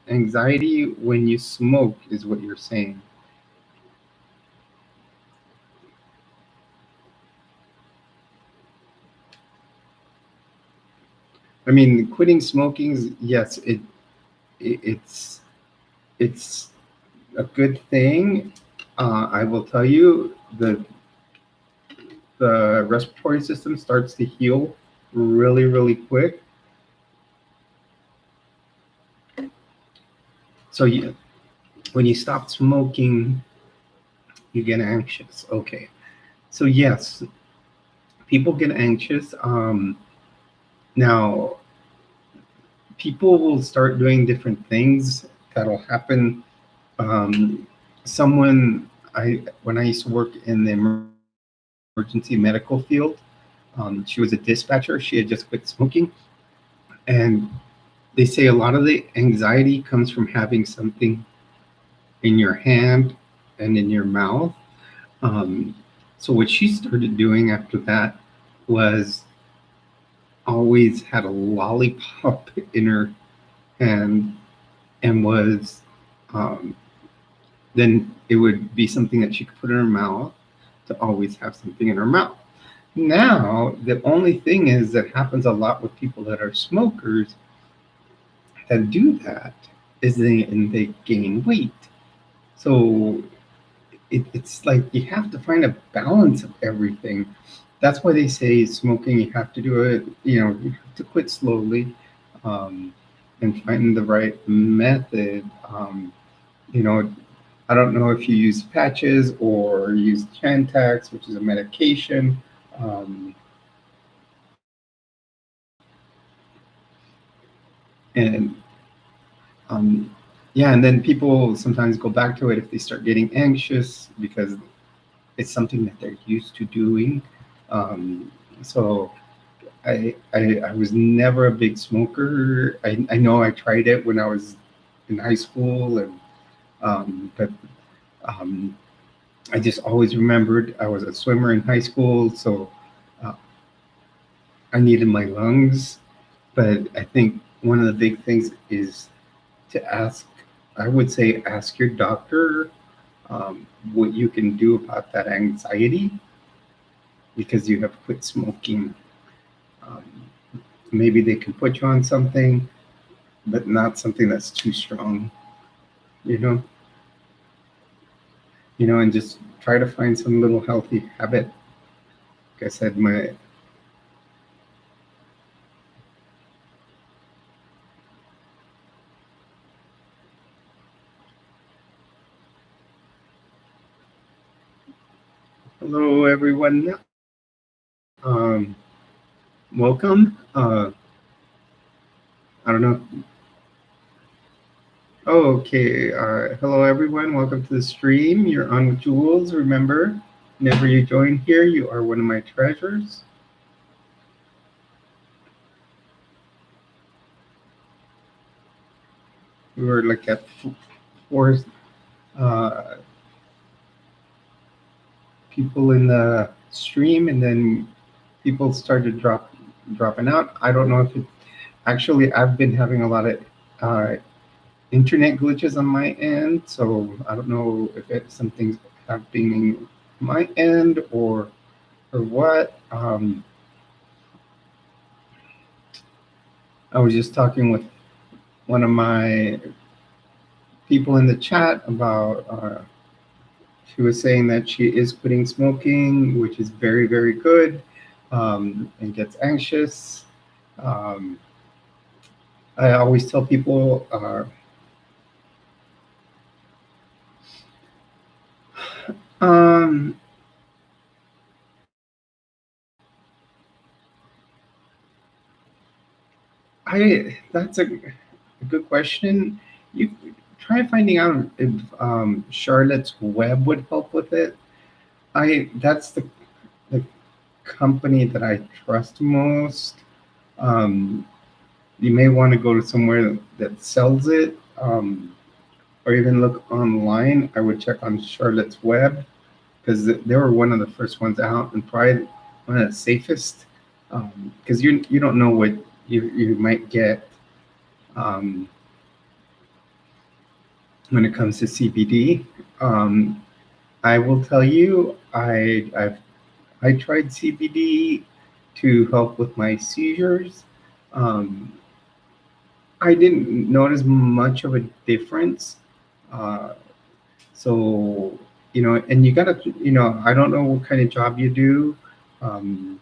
anxiety when you smoke? Is what you're saying? I mean, quitting smoking, yes, it's it's a good thing. I will tell you, the respiratory system starts to heal really, really quick. So when you stop smoking, you get anxious. Okay. So yes, people get anxious. Now, people will start doing different things that'll happen. Um, someone I when I used to work in the emergency medical field, she was a dispatcher. She had just quit smoking, and they say a lot of the anxiety comes from having something in your hand and in your mouth. Um, so what she started doing after that was always had a lollipop in her hand, and was um, then it would be something that she could put in her mouth, to always have something in her mouth. Now the only thing is that happens a lot with people that are smokers that do that is they gain weight. So it's like you have to find a balance of everything. That's why they say smoking, you have to do it, you have to quit slowly, and find the right method. You know, I don't know if you use patches or use Chantax, which is a medication. Um, and um, yeah, and then people sometimes go back to it if they start getting anxious because it's something that they're used to doing. So I was never a big smoker. I know I tried it when I was in high school, and but um, I just always remembered I was a swimmer in high school, so uh, I needed my lungs. But I think one of the big things is to ask. I would say ask your doctor what you can do about that anxiety because you have quit smoking. Um, Maybe they can put you on something, but not something that's too strong, you know, and just try to find some little healthy habit. Like I said, hello everyone. Um, Welcome. I don't know. Okay. Hello, everyone. Welcome to the stream. You're on with Jules. Remember, whenever you join here, you are one of my treasures. We were like at four uh, people in the stream, and then people started dropping out. I don't know if it actually. I've been having a lot of uh, internet glitches on my end, so I don't know if it's something's happening on my end or what. I was just talking with one of my people in the chat about. She was saying that she is quitting smoking, which is very very good, and gets anxious. Um, I always tell people. Um, I that's a good question. You try finding out if Charlotte's Web would help with it. I That's the company that I trust most. Um, you may want to go to somewhere that sells it, or even look online. I would check on Charlotte's Web because they were one of the first ones out and probably one of the safest. Because you don't know what you might get. Um, when it comes to CBD. Um, I will tell you, I tried CBD to help with my seizures. Um, I didn't notice much of a difference. Uh, so and you gotta, I don't know what kind of job you do. You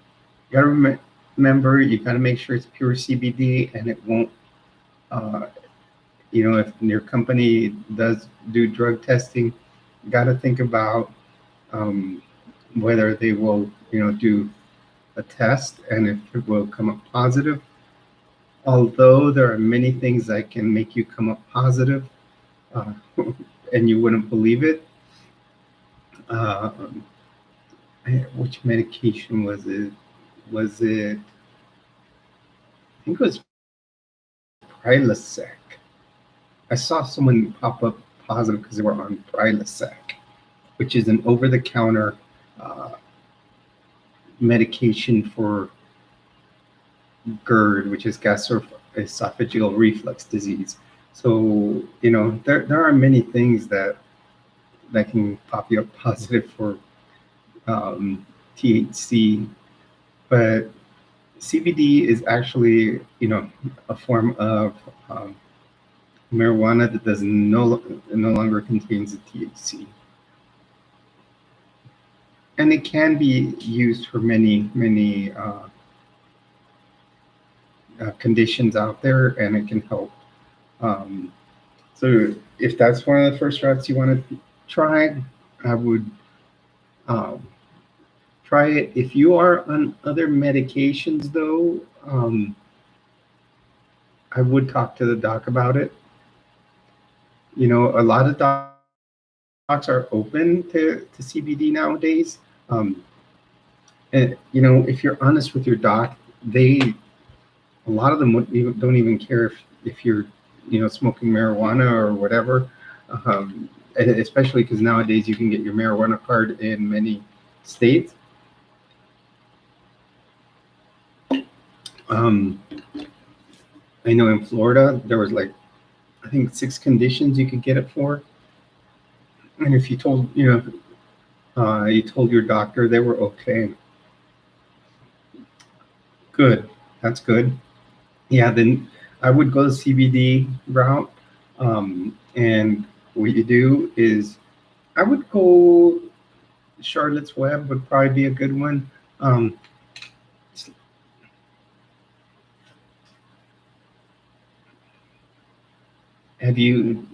gotta remember, you gotta make sure it's pure CBD and it won't. Uh, if your company does do drug testing, you got to think about um, whether they will, do a test and if it will come up positive. Although there are many things that can make you come up positive, uh, and you wouldn't believe it. Uh, which medication was it? Was it? I think it was Prilosec. I saw someone pop up positive because they were on Prilosec, which is an over-the-counter uh, medication for GERD, which is gastroesophageal reflux disease. So there are many things that can pop you up positive for THC, but CBD is actually a form of marijuana that does no longer contains the THC, and it can be used for many conditions out there, and it can help. Um, so if that's one of the first routes you want to try, I would um, try it. If you are on other medications, though, I would talk to the doc about it. A lot of docs are open to CBD nowadays. Um, and if you're honest with your doc, a lot of them don't even care if you're smoking marijuana or whatever, especially because nowadays you can get your marijuana card in many states. um, I know in Florida there was like, I think 6 conditions you could get it for, and if you told you told your doctor, they were okay. Good, that's good. Yeah, then I would go the CBD route. And what you do is, I would go Charlotte's Web would probably be a good one. Um, have you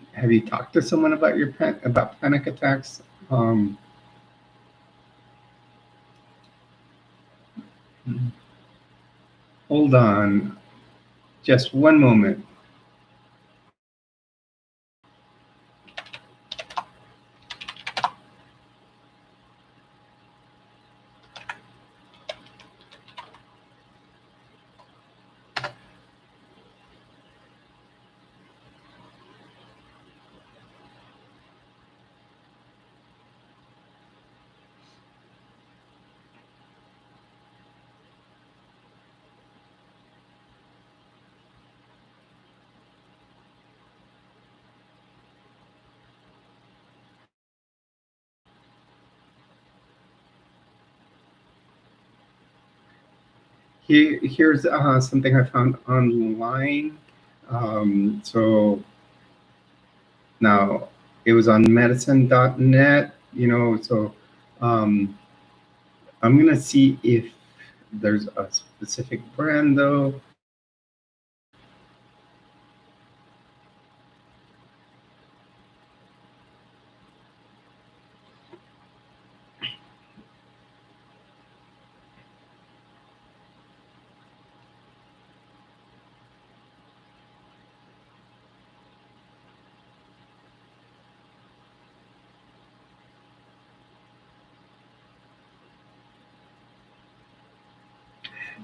talked to someone about about panic attacks? Hold on, just one moment. here's something I found online. So now it was on medicine.net, so um, I'm going to see if there's a specific brand though.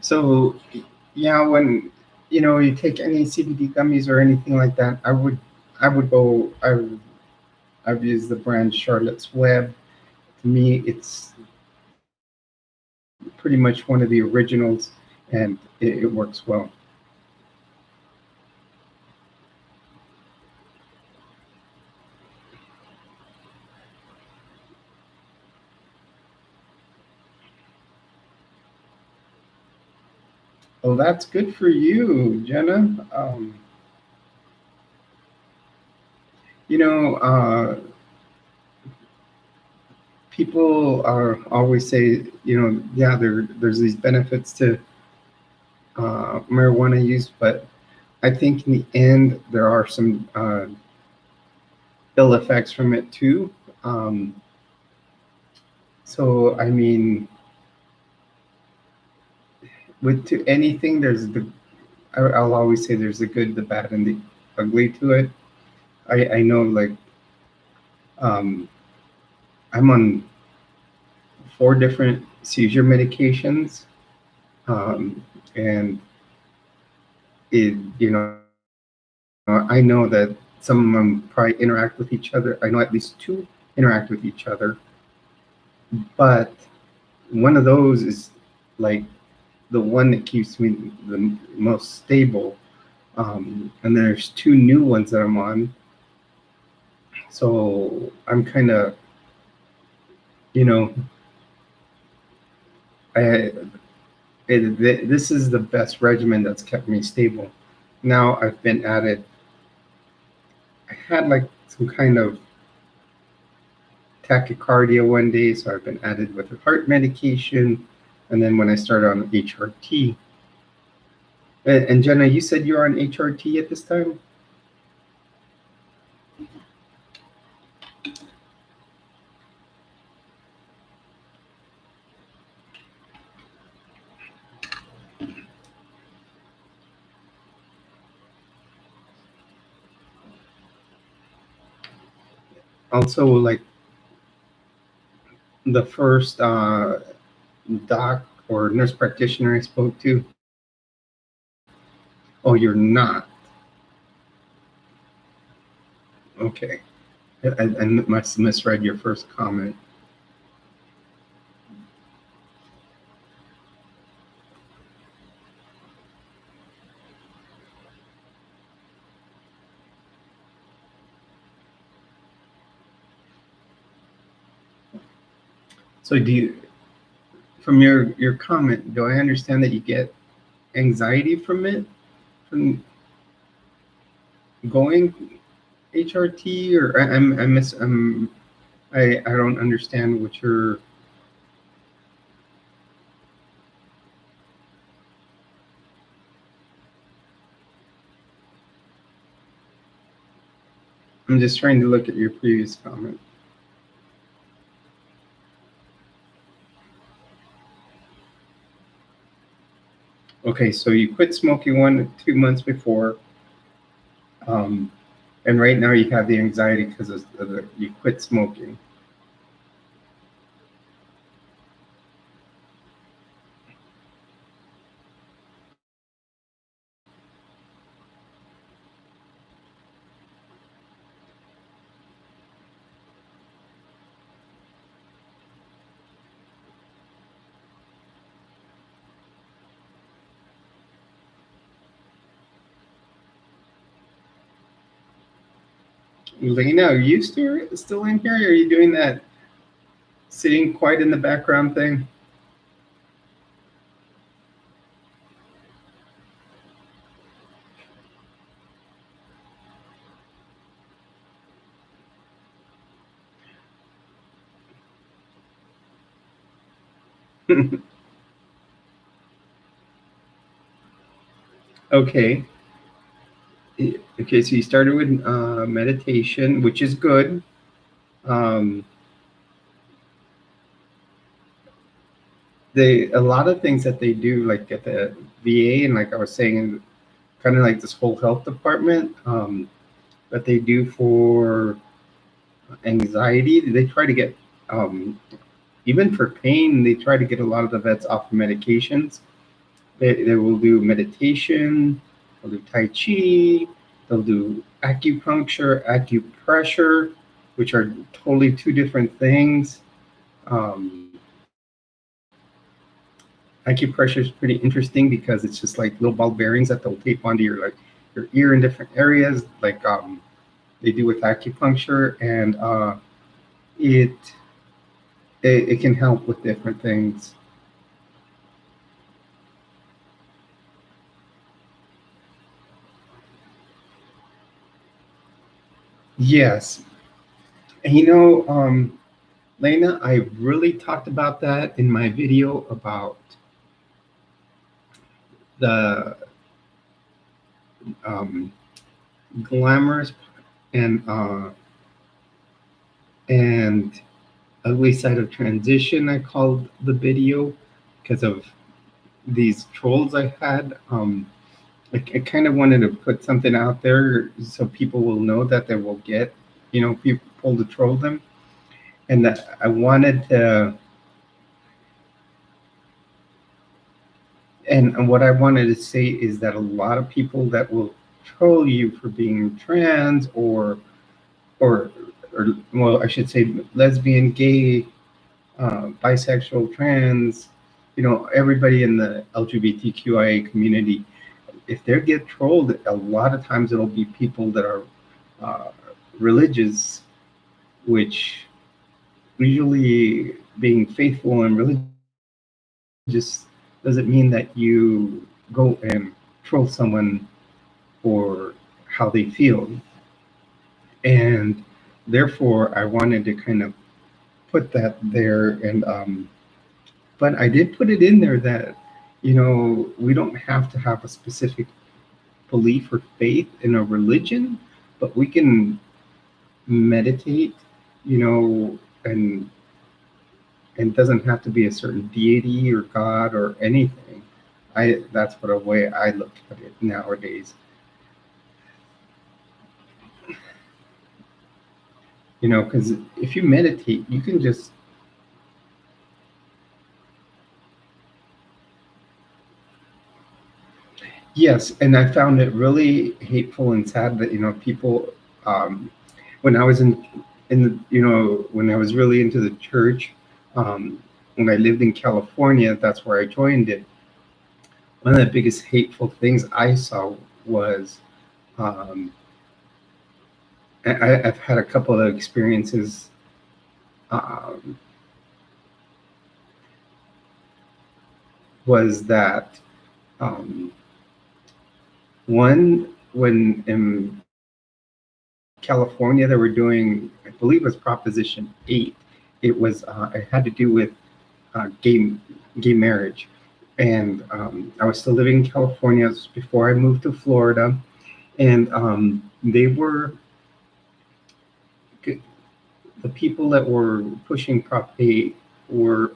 So, yeah, when you take any CBD gummies or anything like that, I would go. I've used the brand Charlotte's Web. To me, it's pretty much one of the originals, and it works well. Well, that's good for you, Jenna. You know, people are always say, yeah, there's these benefits to marijuana use, but I think in the end there are some ill effects from it too. Um, so I mean, with to anything, I'll always say there's the good, the bad, and the ugly to it. I know, like, um, I'm on 4 different seizure medications, um, and I know that some of them probably interact with each other. I know at least two interact with each other, but one of those is like the one that keeps me the most stable. And there's 2 new ones that I'm on. So I'm kind of, you know, I this is the best regimen that's kept me stable. Now I've been at it. I had like some kind of tachycardia one day, so I've been added with a heart medication. And then when I started on HRT, and Jenna, you said you're on HRT at this time? Also, like the first doc or nurse practitioner I spoke to, oh, you're not. Okay. I must misread your first comment. So from your comment, do I understand that you get anxiety from it, from going HRT, or I don't understand what you're. I'm just trying to look at your previous comment. Okay, so you quit smoking 2 months before, um, and right now you have the anxiety because you quit smoking. Lena, are you still in here? Are you doing that sitting quiet in the background thing? Okay. Okay, so you started with meditation, which is good. Um, a lot of things that they do, like at the VA, and like I was saying, kind of like this whole health department, that they do for anxiety. They try to get, even for pain, they try to get a lot of the vets off of medications. They will do meditation, they'll do Tai Chi, they'll do acupuncture, acupressure, which are totally two different things. Um, Acupressure is pretty interesting because it's just like little ball bearings that they'll tape onto your ear in different areas, like they do with acupuncture, and it, it can help with different things. Yes, and Lena, I really talked about that in my video about the um, glamorous and and ugly side of transition. I called the video because of these trolls I had. I kind of wanted to put something out there so people will know that they will get, people to troll them, and that I wanted to, and what I wanted to say is that a lot of people that will troll you for being trans or or well, I should say lesbian, gay, bisexual, trans, everybody in the LGBTQIA community, if they get trolled, a lot of times it'll be people that are uh, religious, which usually being faithful and religious doesn't mean that you go and troll someone for how they feel. And therefore, I wanted to kind of put that there. And but I did put it in there that we don't have to have a specific belief or faith in a religion, but we can meditate, and it doesn't have to be a certain deity or God or anything. That's what a way I look at it nowadays. Because if you meditate, you can just, yes, and I found it really hateful and sad that people, um, when I was in the, when I was really into the church, when I lived in California, that's where I joined it. One of the biggest hateful things I saw was, um, I've had a couple of experiences, um, was that, um, one, when in California they were doing, I believe it was Proposition 8. It had to do with gay marriage, and I was still living in California. It was before I moved to Florida, and they were the people that were pushing Prop 8 were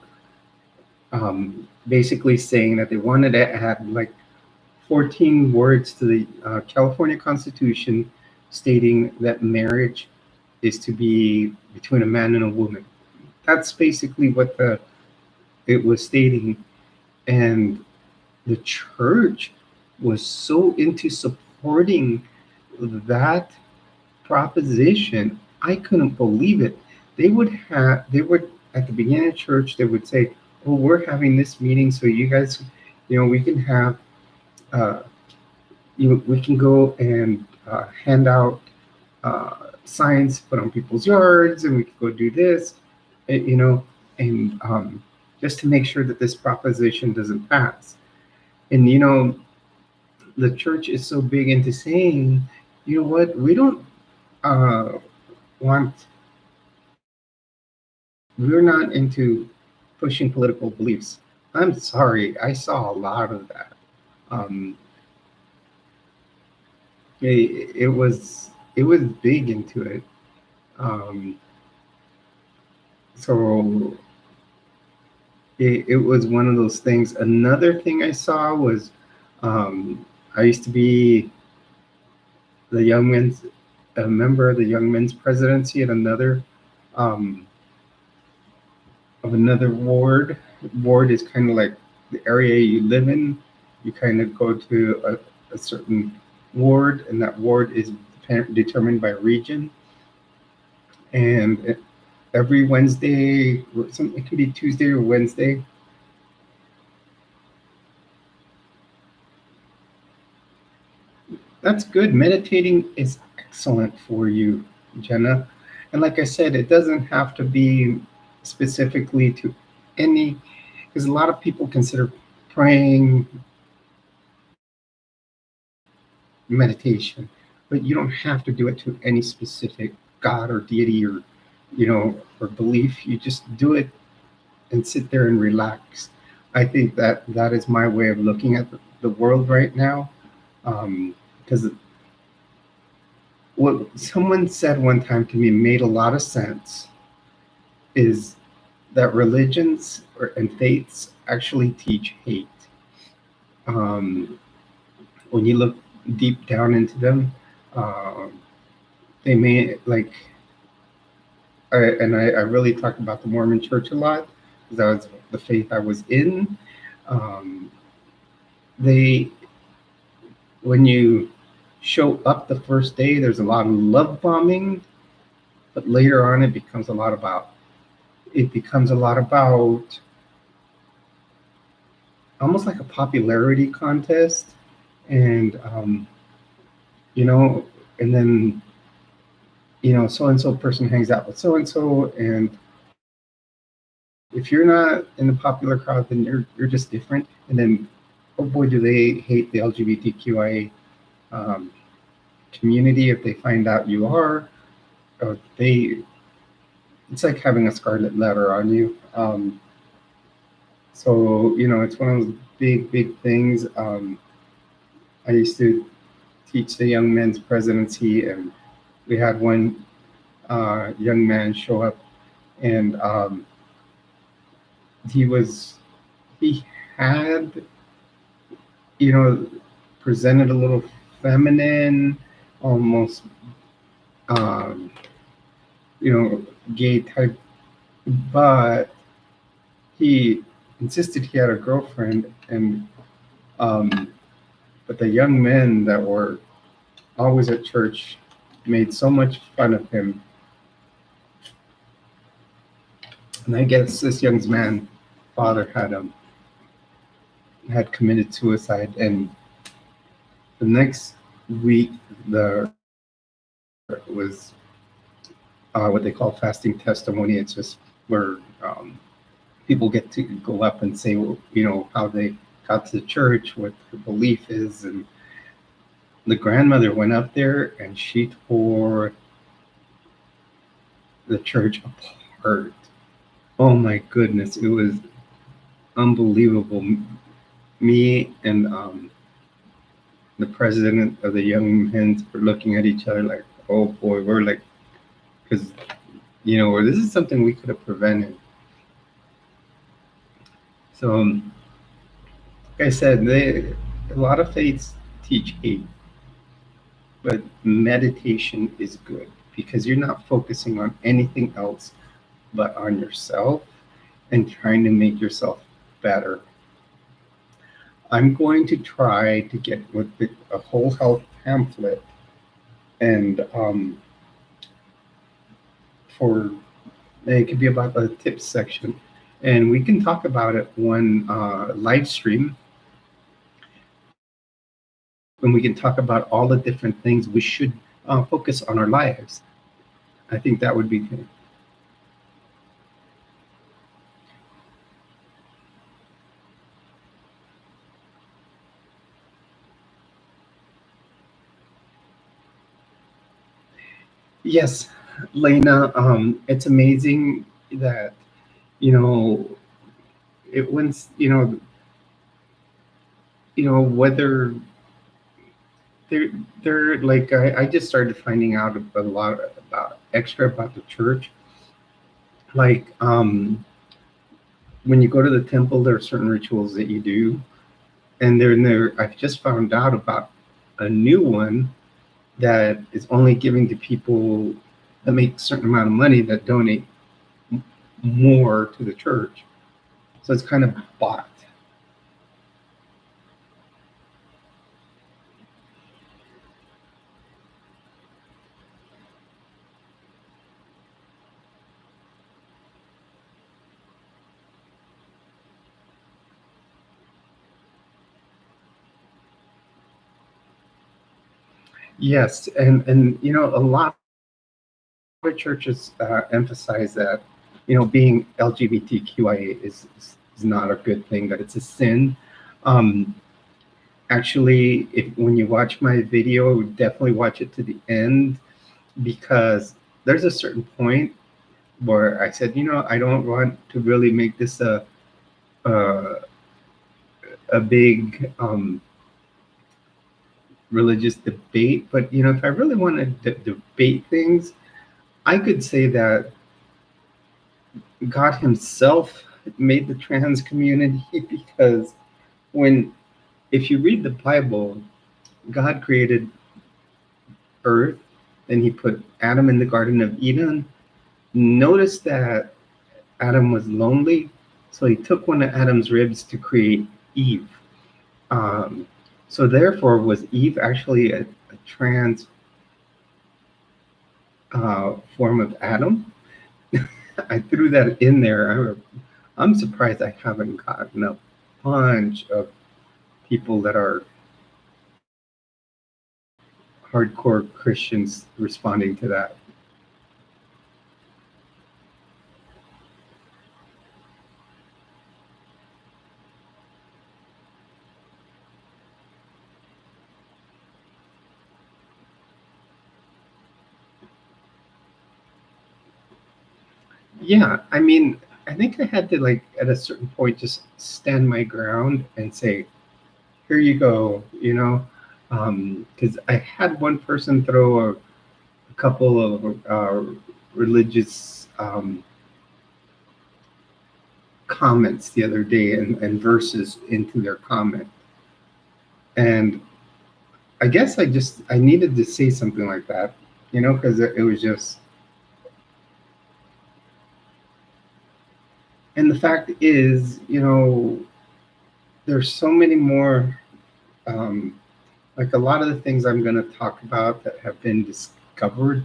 basically saying that they wanted to add like 14 words to the California Constitution stating that marriage is to be between a man and a woman. That's basically what it was stating. And the church was so into supporting that proposition. I couldn't believe it. They would at the beginning of church, they would say, "Oh, we're having this meeting, so you guys, we can have, uh, we can go and hand out signs put on people's yards, and we can go do this, you know, and just to make sure that this proposition doesn't pass." And the church is so big into saying, you know what, we don't uh, want, we're not into pushing political beliefs. I'm sorry, I saw a lot of that. Um, it was big into it. Um, so it was one of those things. Another thing I saw was I used to be the young men's a member of the young men's presidency at another um, of another ward. Ward is kind of like the area you live in. You kind of go to a certain ward, and that ward is determined by region. And every Wednesday, it can be Tuesday or Wednesday. That's good. Meditating is excellent for you, Jenna. And like I said, it doesn't have to be specifically to any, because a lot of people consider praying meditation, but you don't have to do it to any specific God or deity or, or belief. You just do it and sit there and relax. I think that is my way of looking at the world right now. Because what someone said one time to me made a lot of sense is that religions and faiths actually teach hate. Um, when you look deep down into them, uh, they may like, I really talk about the Mormon Church a lot because that was the faith I was in. Um, they, when you show up the first day, there's a lot of love bombing, but later on it becomes a lot about almost like a popularity contest, and you know, and then so and so person hangs out with so and so, and if you're not in the popular crowd, then you're just different. And then, oh boy, do they hate the LGBTQIA um, community if they find out you are. They It's like having a scarlet letter on you. So it's one of those big things. I used to teach the young men's presidency, and we had one young man show up, and he was he had you know presented a little feminine, almost um, gay type, but he insisted he had a girlfriend, and um, but the young men that were always at church made so much fun of him. And I guess this young man's father had committed suicide, and the next week the was what they call fasting testimony. It's just where people get to go up and say, how they got to church, what their belief is, and the grandmother went up there and she tore the church apart. Oh my goodness, it was unbelievable. Me and the president of the Young Men's were looking at each other like, oh boy, we're like, because this is something we could have prevented. So, like I said, a lot of faiths teach hate, but meditation is good because you're not focusing on anything else but on yourself and trying to make yourself better. I'm going to try to get with a whole health pamphlet, and for it could be about the tips section, and we can talk about it one live stream, and we can talk about all the different things we should focus on our lives. I think that would be good. Yes, Lena, it's amazing that, you know, it once whether they're they're like I just started finding out a lot about extra about the church. Like when you go to the temple, there are certain rituals that you do, and there I've just found out about a new one that is only giving to people that make a certain amount of money that donate more to the church. So it's kind of bought. Yes, and a lot of churches emphasize that being LGBTQIA is not a good thing, that it's a sin. Um, Actually, if when you watch my video, definitely watch it to the end, because there's a certain point where I said, I don't want to really make this a, a big religious debate, but if I really want to debate things, I could say that God Himself made the trans community because when if you read the Bible, God created earth, then He put Adam in the Garden of Eden. Notice that Adam was lonely, so He took one of Adam's ribs to create Eve. Um, so therefore, was Eve actually a trans form of Adam? I threw that in there. I'm surprised I haven't gotten a bunch of people that are hardcore Christians responding to that. Yeah, I mean, I think I had to, like, at a certain point just stand my ground and say, "Here you go," because I had one person throw a couple of religious comments the other day, and verses into their comment, and I guess I needed to say something like that, because it was just. And the fact is, there's so many more, um, like a lot of the things I'm going to talk about that have been discovered,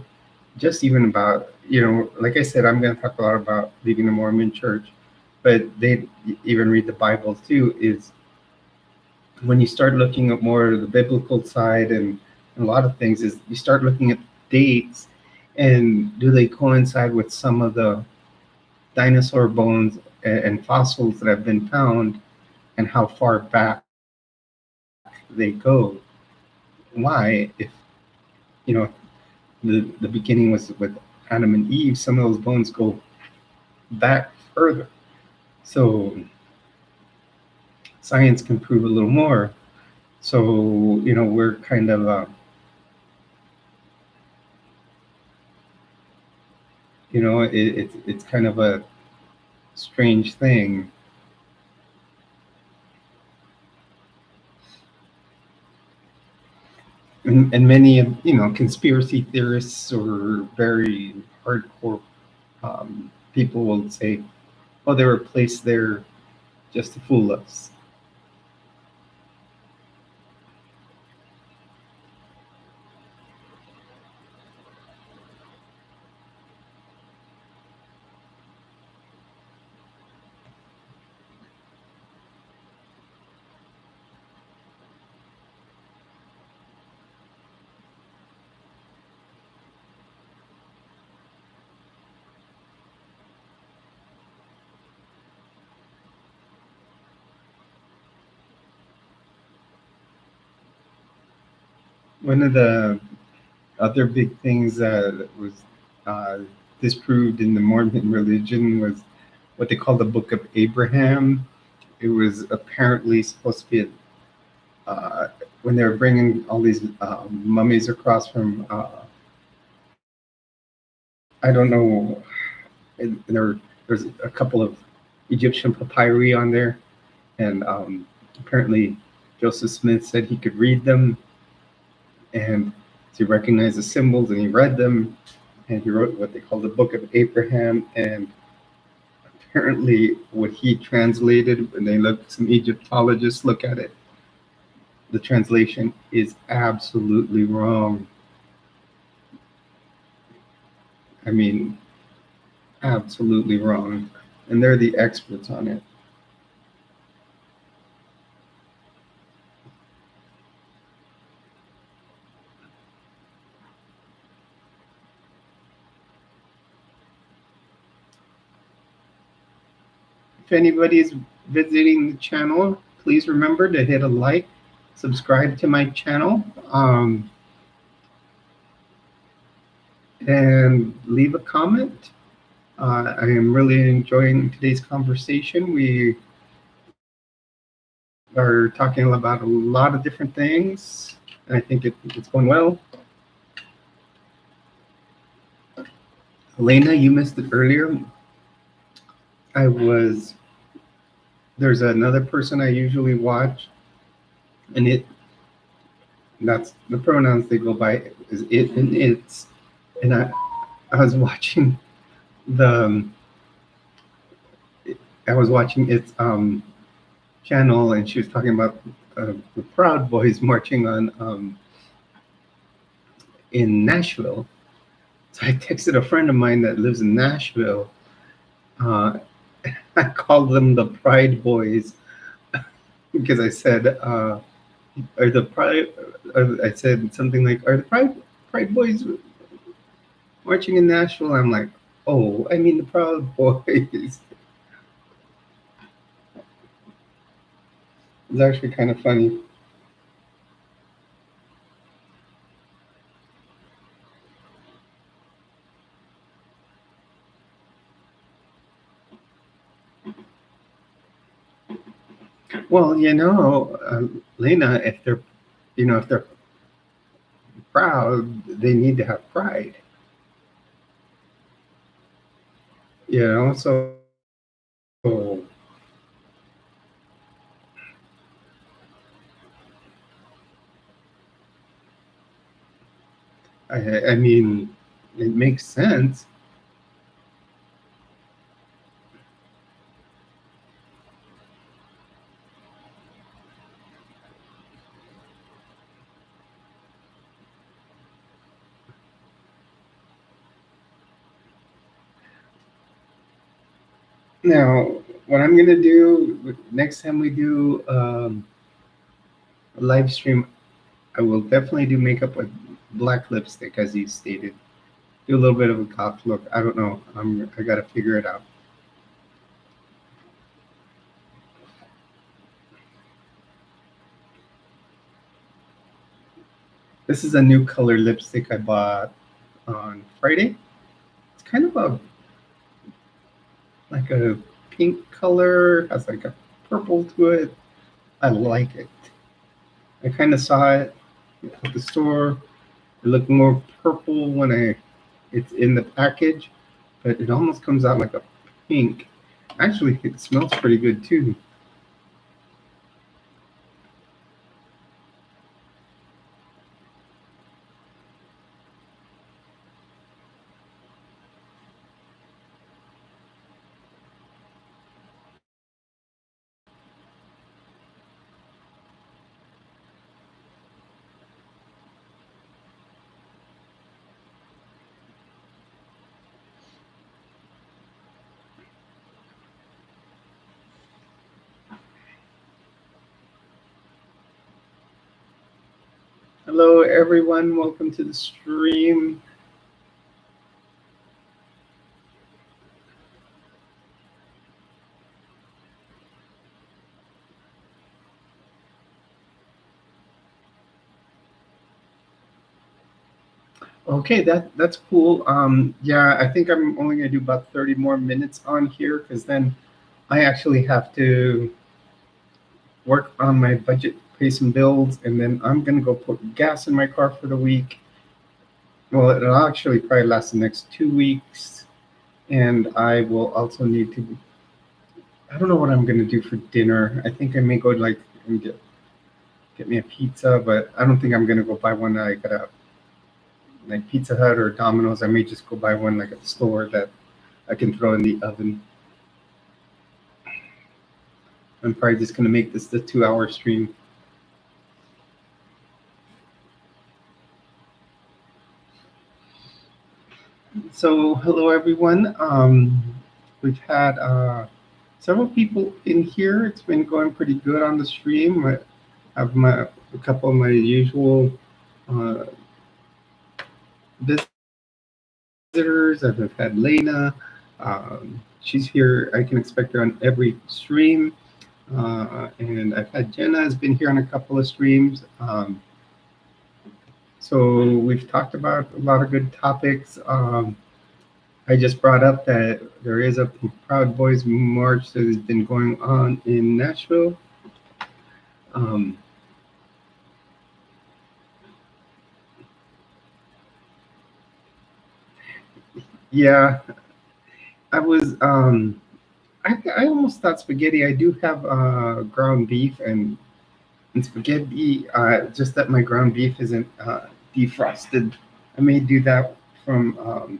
just even about, like I said, I'm going to talk a lot about leaving the Mormon church, but they even read the Bible too, is when you start looking at more of the biblical side and a lot of things, is you start looking at dates and do they coincide with some of the dinosaur bones and fossils that have been found, and how far back they go. Why, if you know the beginning was with Adam and Eve, some of those bones go back further. So science can prove a little more. So we're kind of it's kind of a strange thing. And many of conspiracy theorists or very hardcore people will say, "Oh, they were placed there just to fool us." One of the other big things that was uh, disproved in the Mormon religion was what they call the Book of Abraham. it was apparently supposed to be when they were bringing all these mummies across from I don't know. There's a couple of Egyptian papyri on there, and apparently Joseph Smith said he could read them, and he recognized the symbols, and he read them, and he wrote what they call the Book of Abraham. And apparently, what he translated, when some Egyptologists look at it, the translation is absolutely wrong. I mean, absolutely wrong, and they're the experts on it. If anybody's visiting the channel, please remember to hit a like, subscribe to my channel, and leave a comment. I am really enjoying today's conversation. We are talking about a lot of different things, and I think it's going well. Elena, you missed it earlier. There's another person I usually watch, and that's the pronouns they go by is it and its. And I was watching its channel, and she was talking about the Proud Boys marching on in Nashville. So I texted a friend of mine that lives in Nashville. I called them the Pride Boys because I said, "Are the Pride?" I said something like, "Are the Pride Boys marching in Nashville?" I'm like, "Oh, I mean the Proud Boys." It's actually kind of funny. Well, Lena, if they're proud, they need to have pride. So I mean, it makes sense. Now, what I'm gonna do next time we do a live stream, I will definitely do makeup with black lipstick, as you stated. Do a little bit of a goth look. I don't know. I gotta figure it out. This is a new color lipstick I bought on Friday. It's kind of like a pink color, has like a purple to it. I like it. I kind of saw it at the store. It looked more purple when it's in the package, but it almost comes out like a pink. Actually, it smells pretty good too. Hello, everyone. Welcome to the stream. Okay, that's cool. Yeah, I think I'm only gonna do about 30 more minutes on here because then I actually have to work on my budget, pay some bills, and then I'm gonna go put gas in my car for the week. Well, it'll actually probably last the next 2 weeks, and I will also need to. I don't know what I'm gonna do for dinner. I think I may go like and get me a pizza, but I don't think I'm gonna go buy one that I got like Pizza Hut or Domino's. I may just go buy one like at the store that I can throw in the oven. I'm probably just gonna make this the 2 hour stream. So hello everyone. We've had several people in here. It's been going pretty good on the stream. I have a couple of my usual uh, visitors. I've had Lena. She's here. I can expect her on every stream. And I've had Jenna has been here on a couple of streams. So we've talked about a lot of good topics. I just brought up that there is a Proud Boys March that has been going on in Nashville. Um, yeah, I was. I almost thought spaghetti. I do have ground beef and spaghetti. Just that my ground beef isn't defrosted. I may do that from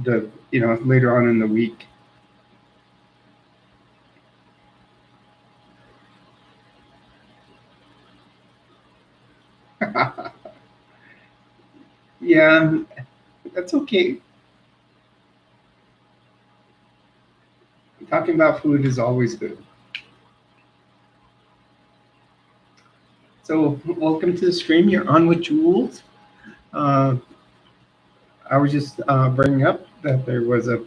the later on in the week. Yeah, that's okay. Talking about food is always good. So, welcome to the stream. You're on with Jules. Uh, I was just bringing up that there was a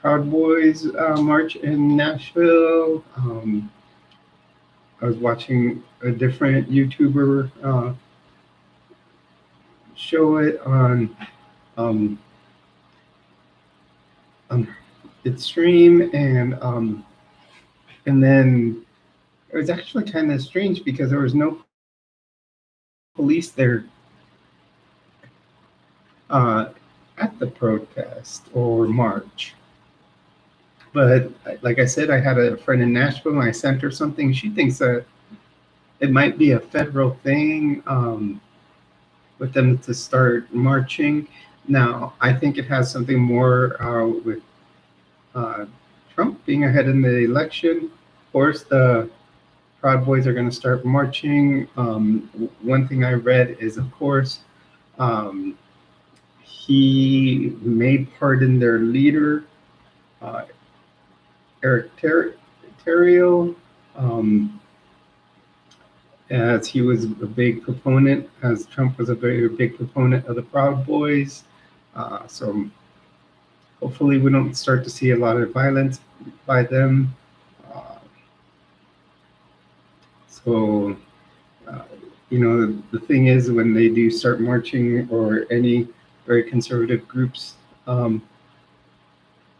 Proud Boys march in Nashville. I was watching a different YouTuber show it um, on its stream, and then it was actually kind of strange because there was no police there at the protest or march. But like I said, I had a friend in Nashville and I sent her something. She thinks that it might be a federal thing with them to start marching. Now, I think it has something more with uh, Trump being ahead in the election. Of course, the Proud Boys are going to start marching. One thing I read is, of course, he may pardon their leader, uh, Eric Terrio, as he was a big proponent, as Trump was a very big proponent of the Proud Boys. So hopefully we don't start to see a lot of violence by them. So, the thing is, when they do start marching or any very conservative groups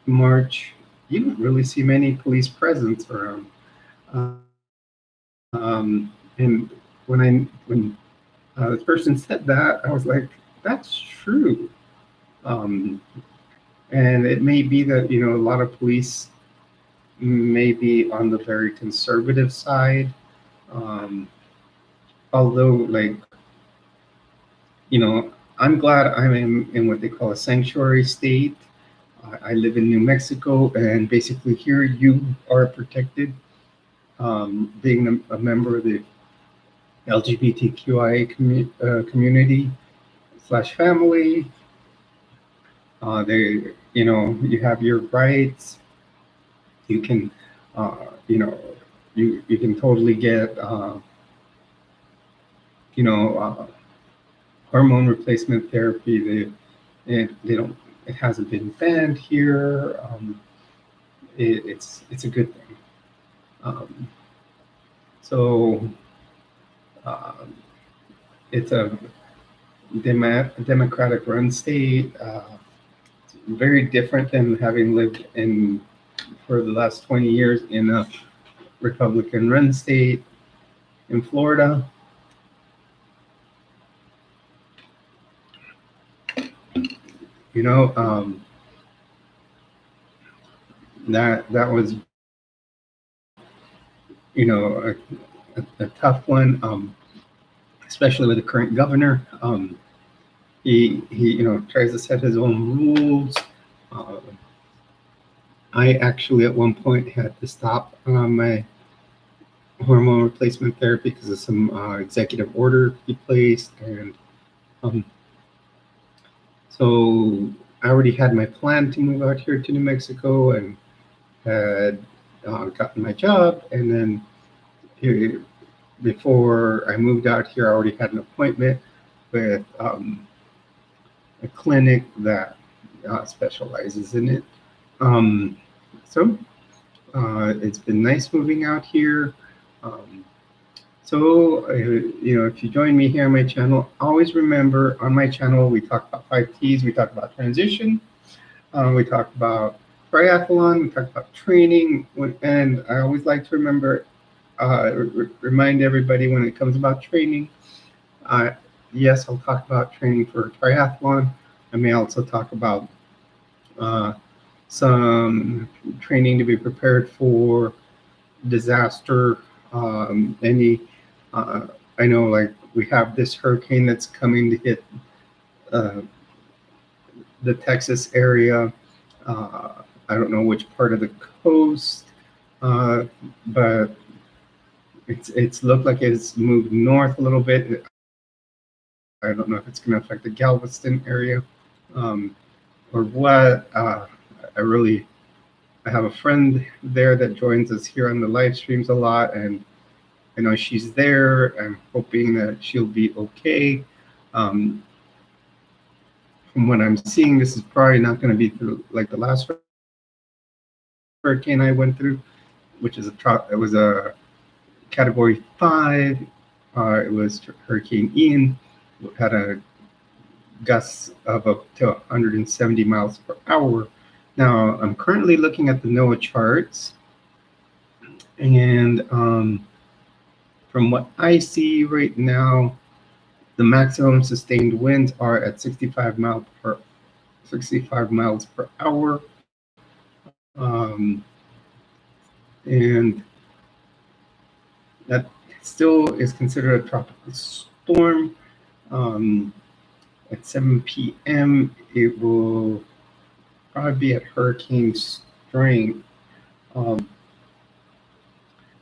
march, you don't really see many police presence around. And when the person said that, I was like, that's true. And it may be that a lot of police may be on the very conservative side. Although, I'm glad I'm in what they call a sanctuary state. I live in New Mexico, and basically here you are protected. Being a member of the LGBTQIA community / family, you have your rights. You can, you can totally get, hormone replacement therapy. They don't. It hasn't been banned here. It's a good thing. So it's a democratic run state. Very different than having lived in for the last 20 years in a Republican-run state in Florida. You know, that was, you know, a tough one, especially with the current governor. He tries to set his own rules. Uh, I actually at one point had to stop my hormone replacement therapy because of some executive order he placed, and um, so I already had my plan to move out here to New Mexico and had gotten my job, and then here, before I moved out here, I already had an appointment with a clinic that specializes in it. Um, so it's been nice moving out here. Um, if you join me here on my channel, always remember on my channel, we talk about 5Ts, we talk about transition, we talk about triathlon, we talk about training, and I always like to remind everybody when it comes about training. Yes, I'll talk about training for triathlon. I may also talk about some training to be prepared for disaster. I know, like, we have this hurricane that's coming to hit uh, the Texas area. I don't know which part of the coast, uh, but it's looked like it's moved north a little bit. I don't know if it's going to affect the Galveston area um, or what. I have a friend there that joins us here on the live streams a lot, and I know she's there. I'm hoping that she'll be okay. Um, from what I'm seeing, this is probably not going to be like the last hurricane I went through, which is it was a Category 5. It was Hurricane Ian. It had a gusts of up to 170 miles per hour. Now, I'm currently looking at the NOAA charts, and from what I see right now, the maximum sustained winds are at 65 miles per hour. And that still is considered a tropical storm. At 7 p.m., it will probably be at hurricane strength.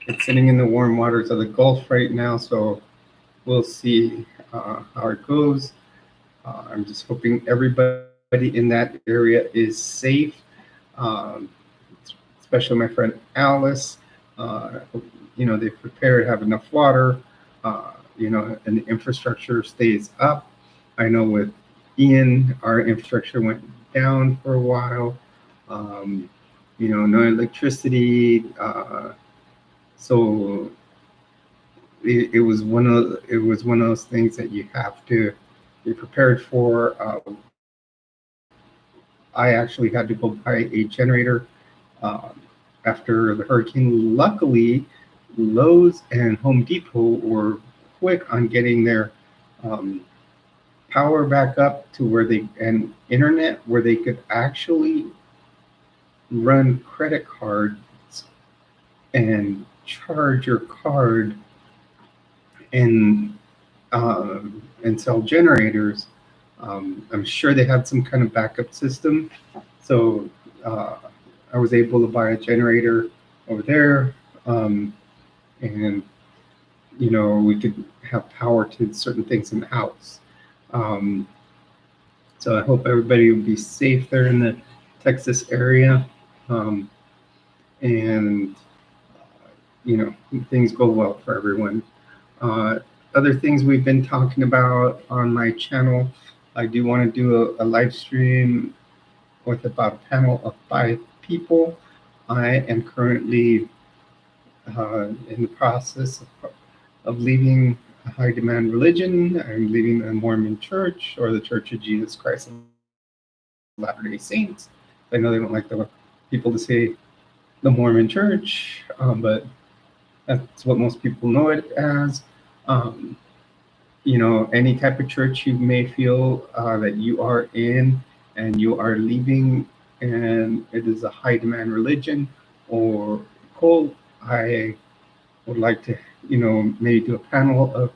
It's sitting in the warm waters of the Gulf right now, so we'll see how it goes. I'm just hoping everybody in that area is safe, especially my friend Alice. They prepare to have enough water, and the infrastructure stays up. I know with Ian, our infrastructure went down for a while. No electricity. So it was one of those things that you have to be prepared for. I actually had to go buy a generator after the hurricane. Luckily, Lowe's and Home Depot were quick on getting their power back up to and internet where they could actually run credit cards and charge your card and sell generators. I'm sure they had some kind of backup system, so I was able to buy a generator over there, and we could have power to certain things in the house. So I hope everybody will be safe there in the Texas area, and things go well for everyone. Other things we've been talking about on my channel, I do want to do a live stream with about a panel of 5 people. I am currently in the process of leaving a high demand religion. I'm leaving the Mormon Church, or the Church of Jesus Christ of Latter-day Saints. I know they don't like the people to say the Mormon Church, but That's what most people know it as. Um, you know, any type of church you may feel that you are in and you are leaving, and it is a high demand religion or cult, I would like to, you know, maybe do a panel of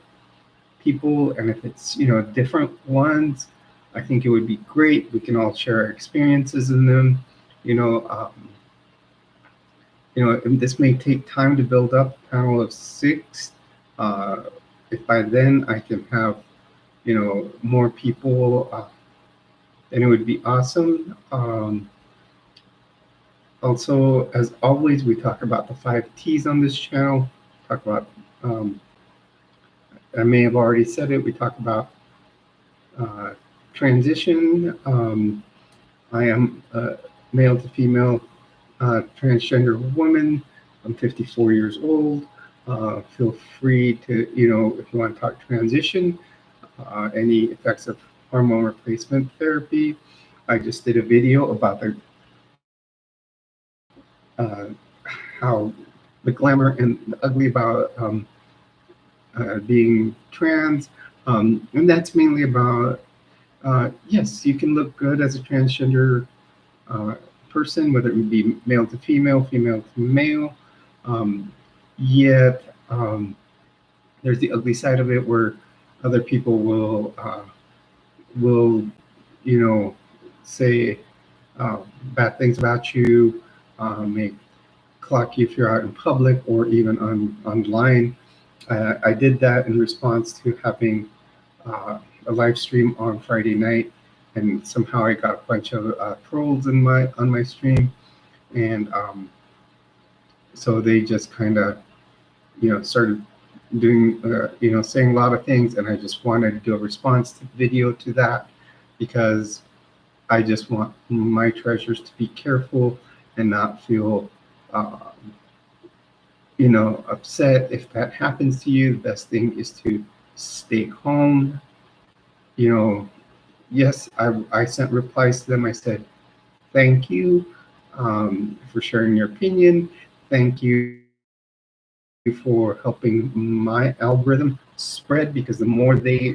people, and if it's, you know, different ones, I think it would be great. We can all share our experiences in them. You know, and this may take time to build up a panel of six. Uh, if by then I can have, you know, more people, then it would be awesome. Also, as always, we talk about the 5 T's on this channel. Talk about, um, I may have already said it, we talk about uh, transition. I am a male to female transgender woman. I'm 54 years old. Feel free to, you know, if you want to talk transition, any effects of hormone replacement therapy. I just did a video about uh, how the glamour and the ugly about being trans. And that's mainly about, yes, you can look good as a transgender uh, person, whether it would be male to female, female to male. Um, Yet there's the ugly side of it where other people will, you know, say bad things about you, may clock you if you're out in public or even online. I did that in response to having a live stream on Friday night, and somehow I got a bunch of trolls in my on my stream, and so they just kind of, you know, started doing, you know, saying a lot of things, and I just wanted to do a response to video to that because I just want my treasures to be careful and not feel, uh, you know, upset if that happens to you. The best thing is to stay calm. You know, yes, I sent replies to them. I said, thank you for sharing your opinion. Thank you for helping my algorithm spread, because the more they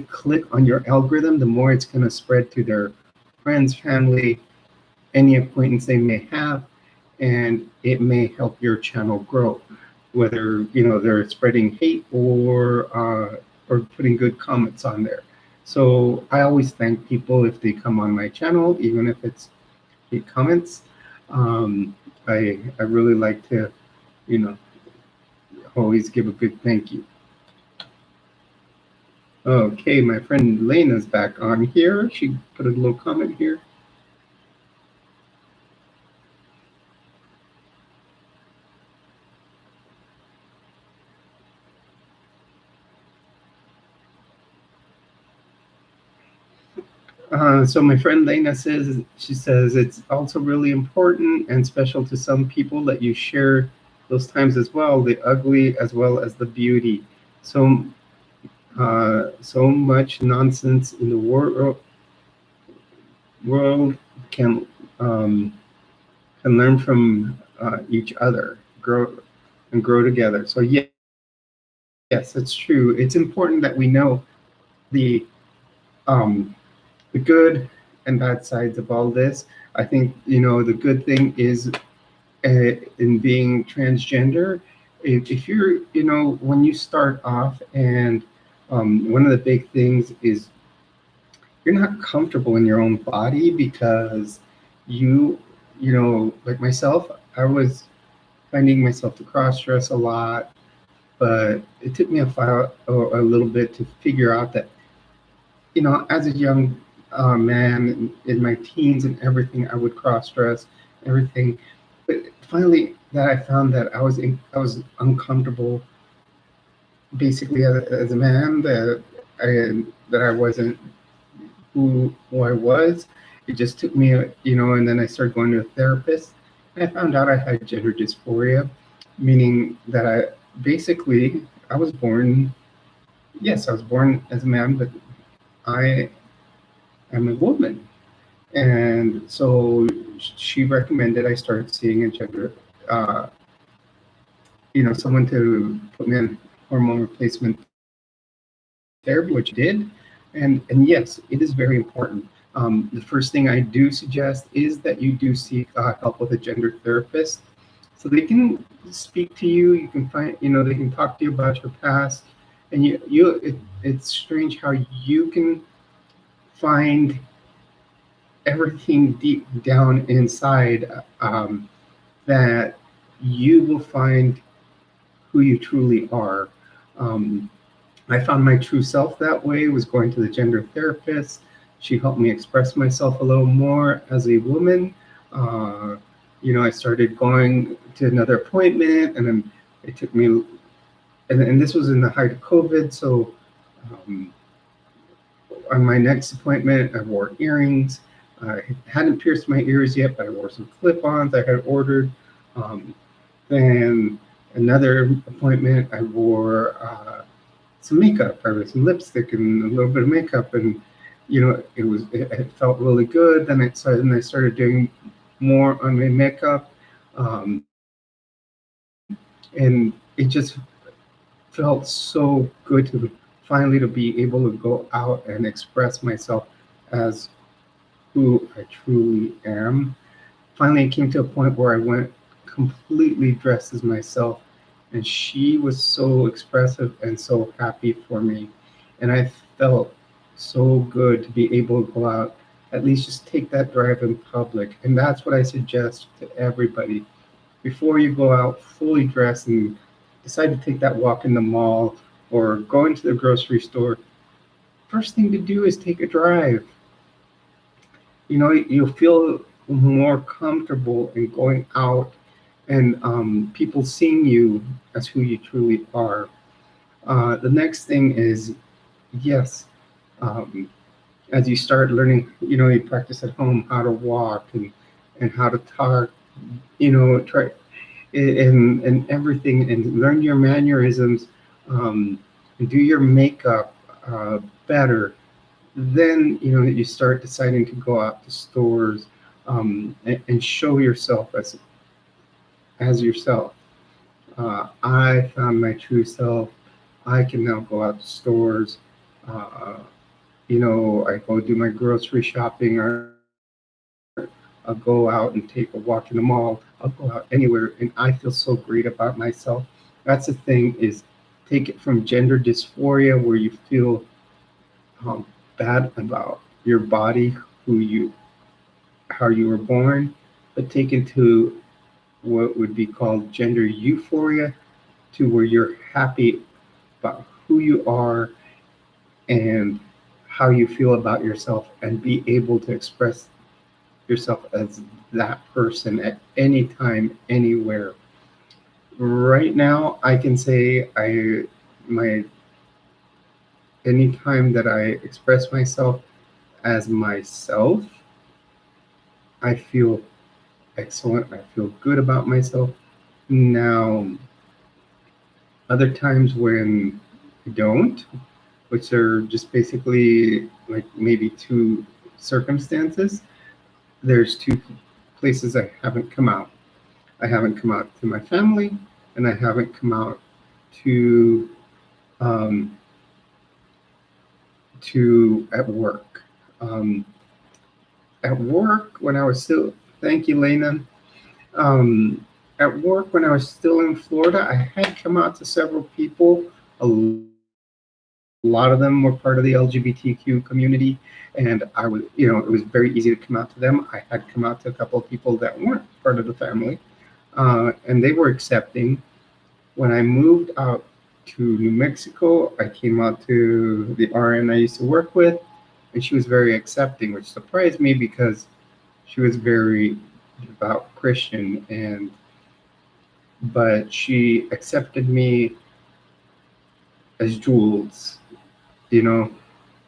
click on your algorithm, the more it's going to spread to their friends, family, any acquaintance they may have, and it may help your channel grow. Whether, you know, they're spreading hate or putting good comments on there. So I always thank people if they come on my channel, even if it's hate comments. Um, I really like to, you know, always give a good thank you. Okay, my friend Lena's back on here. She put a little comment here. So my friend Lena says, she says, it's also really important and special to some people that you share those times as well, the ugly as well as the beauty. So, so much nonsense in the world can learn from each other, grow together. So yes, it's true. It's important that we know the um, the good and bad sides of all this. I think, you know, the good thing is in being transgender, if you're, you know, when you start off, and one of the big things is you're not comfortable in your own body because you, you know, like myself, I was finding myself to cross dress a lot, but it took me a while or a little bit to figure out that, you know, as a young man in my teens and everything, I would cross dress everything. But finally, that I found that I was uncomfortable, basically as a man, that I wasn't who I was. It just took me, you know, and then I started going to a therapist, and I found out I had gender dysphoria, meaning that I was born. Yes, I was born as a man, but I am a woman. And so she recommended I start seeing a gender someone to put me on hormone replacement therapy, which I did. And yes, it is very important. The first thing I do suggest is that you do seek help with a gender therapist, so they can speak to you. You can find, they can talk to you about your past, and it's strange how you can find everything deep down inside, that you will find who you truly are. Um, I found my true self that way, was going to the gender therapist. She helped me express myself a little more as a woman. Uh, I started going to another appointment, and then it took me, and this was in the height of COVID. So um, on my next appointment, I wore earrings. I hadn't pierced my ears yet, but I wore some clip-ons I had ordered. Um, then another appointment, I wore some makeup. I wore some lipstick and a little bit of makeup, and it felt really good. Then I started doing more on my makeup, and it just felt so good to finally to be able to go out and express myself as who I truly am. Finally, it came to a point where I went completely dressed as myself, and she was so expressive and so happy for me. And I felt so good to be able to go out, at least just take that drive in public. And that's what I suggest to everybody. Before you go out fully dressed and decide to take that walk in the mall or go into the grocery store, first thing to do is take a drive. You'll feel more comfortable in going out, and people seeing you as who you truly are. The next thing is, yes, um, as you start learning, you practice at home how to walk and how to talk, try and everything, and learn your mannerisms, and do your makeup better. Then you start deciding to go out to stores, and show yourself as yourself. I found my true self. I can now go out to stores. Uh, I go do my grocery shopping, or I'll go out and take a walk in the mall. I'll go out anywhere, and I feel so great about myself. That's the thing, is take it from gender dysphoria, where you feel um, bad about your body, how you were born, but take it to what would be called gender euphoria, to where you're happy about who you are and how you feel about yourself, and be able to express yourself as that person at any time, anywhere. Right now, I can say my anytime that I express myself as myself, I feel excellent. I feel good about myself. Now, other times when I don't, which are just basically like maybe two circumstances, there's two places I haven't come out. I haven't come out to my family, and I haven't come out to um, at work. Um, at work, when I was still, thank you, Lena. Um, at work, when I was still in Florida, I had come out to several people. A lot of them were part of the LGBTQ community, and it was very easy to come out to them. I had come out to a couple of people that weren't part of the family, and they were accepting. When I moved out to New Mexico, I came out to the RN I used to work with, and she was very accepting, which surprised me because she was very devout Christian, but she accepted me as Jules, you know,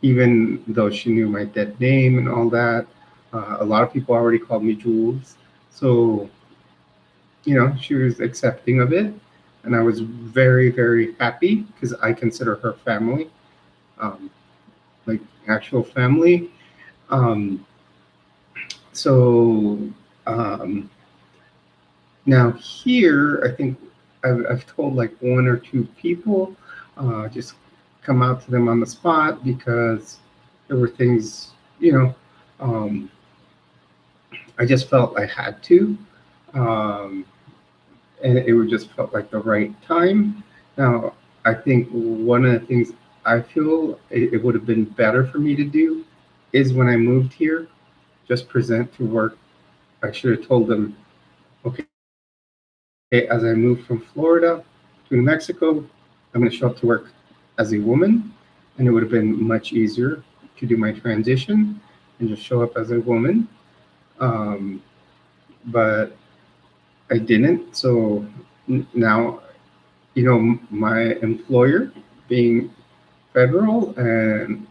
even though she knew my dead name and all that. A lot of people already called me Jules, so she was accepting of it, and I was very, very happy because I consider her family, um, like actual family. Um, so um, Now here, I think I've told like one or two people, just come out to them on the spot because there were things, you know, um, I just felt I had to, um, and it would just felt like the right time. Now, I think one of the things I feel it would have been better for me to do is when I moved here, just present to work. I should have told them, okay, as I moved from Florida to New Mexico, I'm going to show up to work as a woman, and it would have been much easier to do my transition and just show up as a woman. Um, but I didn't. So now, my employer, being federal, and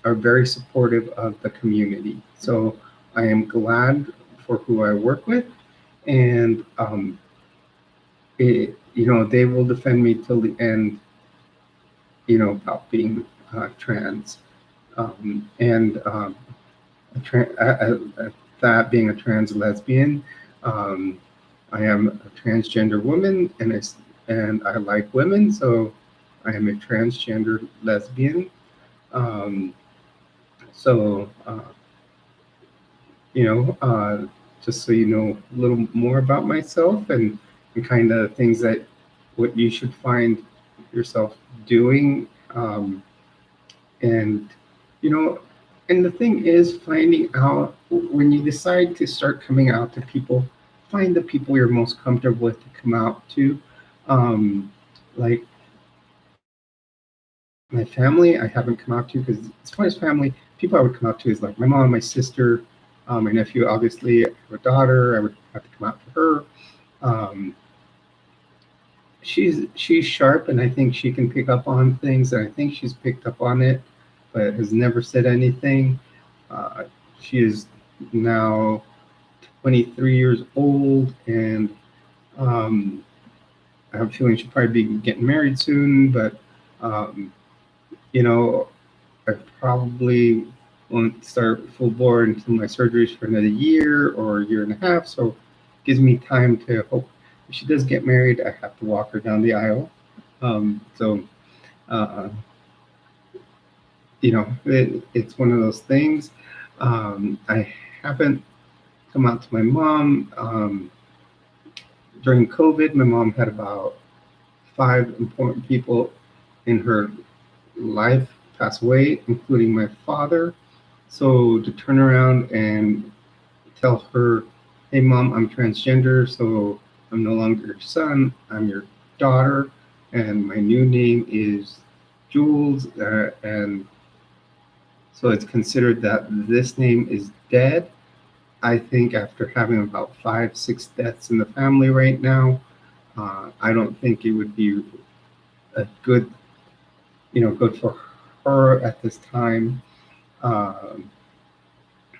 are very supportive of the community. So I am glad for who I work with, and they will defend me till the end, about being trans, and a that being a trans lesbian. Um, I am a transgender woman, and I like women, so I am a transgender lesbian. Um, so, you know, uh, just so you know a little more about myself, and kind of things that what you should find yourself doing. And, you know, and the thing is, finding out when you decide to start coming out to people, find the people you're most comfortable with to come out to. Um, like my family, I haven't come out to, because as far as family, people I would come out to is like my mom, my sister, my nephew. Obviously, I have a daughter. I would have to come out to her. Um, she's sharp, and I think she can pick up on things, and I think she's picked up on it, but has never said anything. Uh, she is now 23 years old, and um, I have a feeling she'll probably be getting married soon. But um, you know, I probably won't start full bore until my surgeries for another year or a year and a half. So it gives me time to hope. If she does get married, I have to walk her down the aisle. So, uh, it's one of those things. I haven't come out to my mom. During COVID, my mom had about five important people in her life pass away, including my father. So to turn around and tell her, hey, mom, I'm transgender, so I'm no longer your son, I'm your daughter, and my new name is Jules, and so it's considered that this name is dead. I think after having about 5, 6 deaths in the family right now, I don't think it would be a good for her at this time. Um,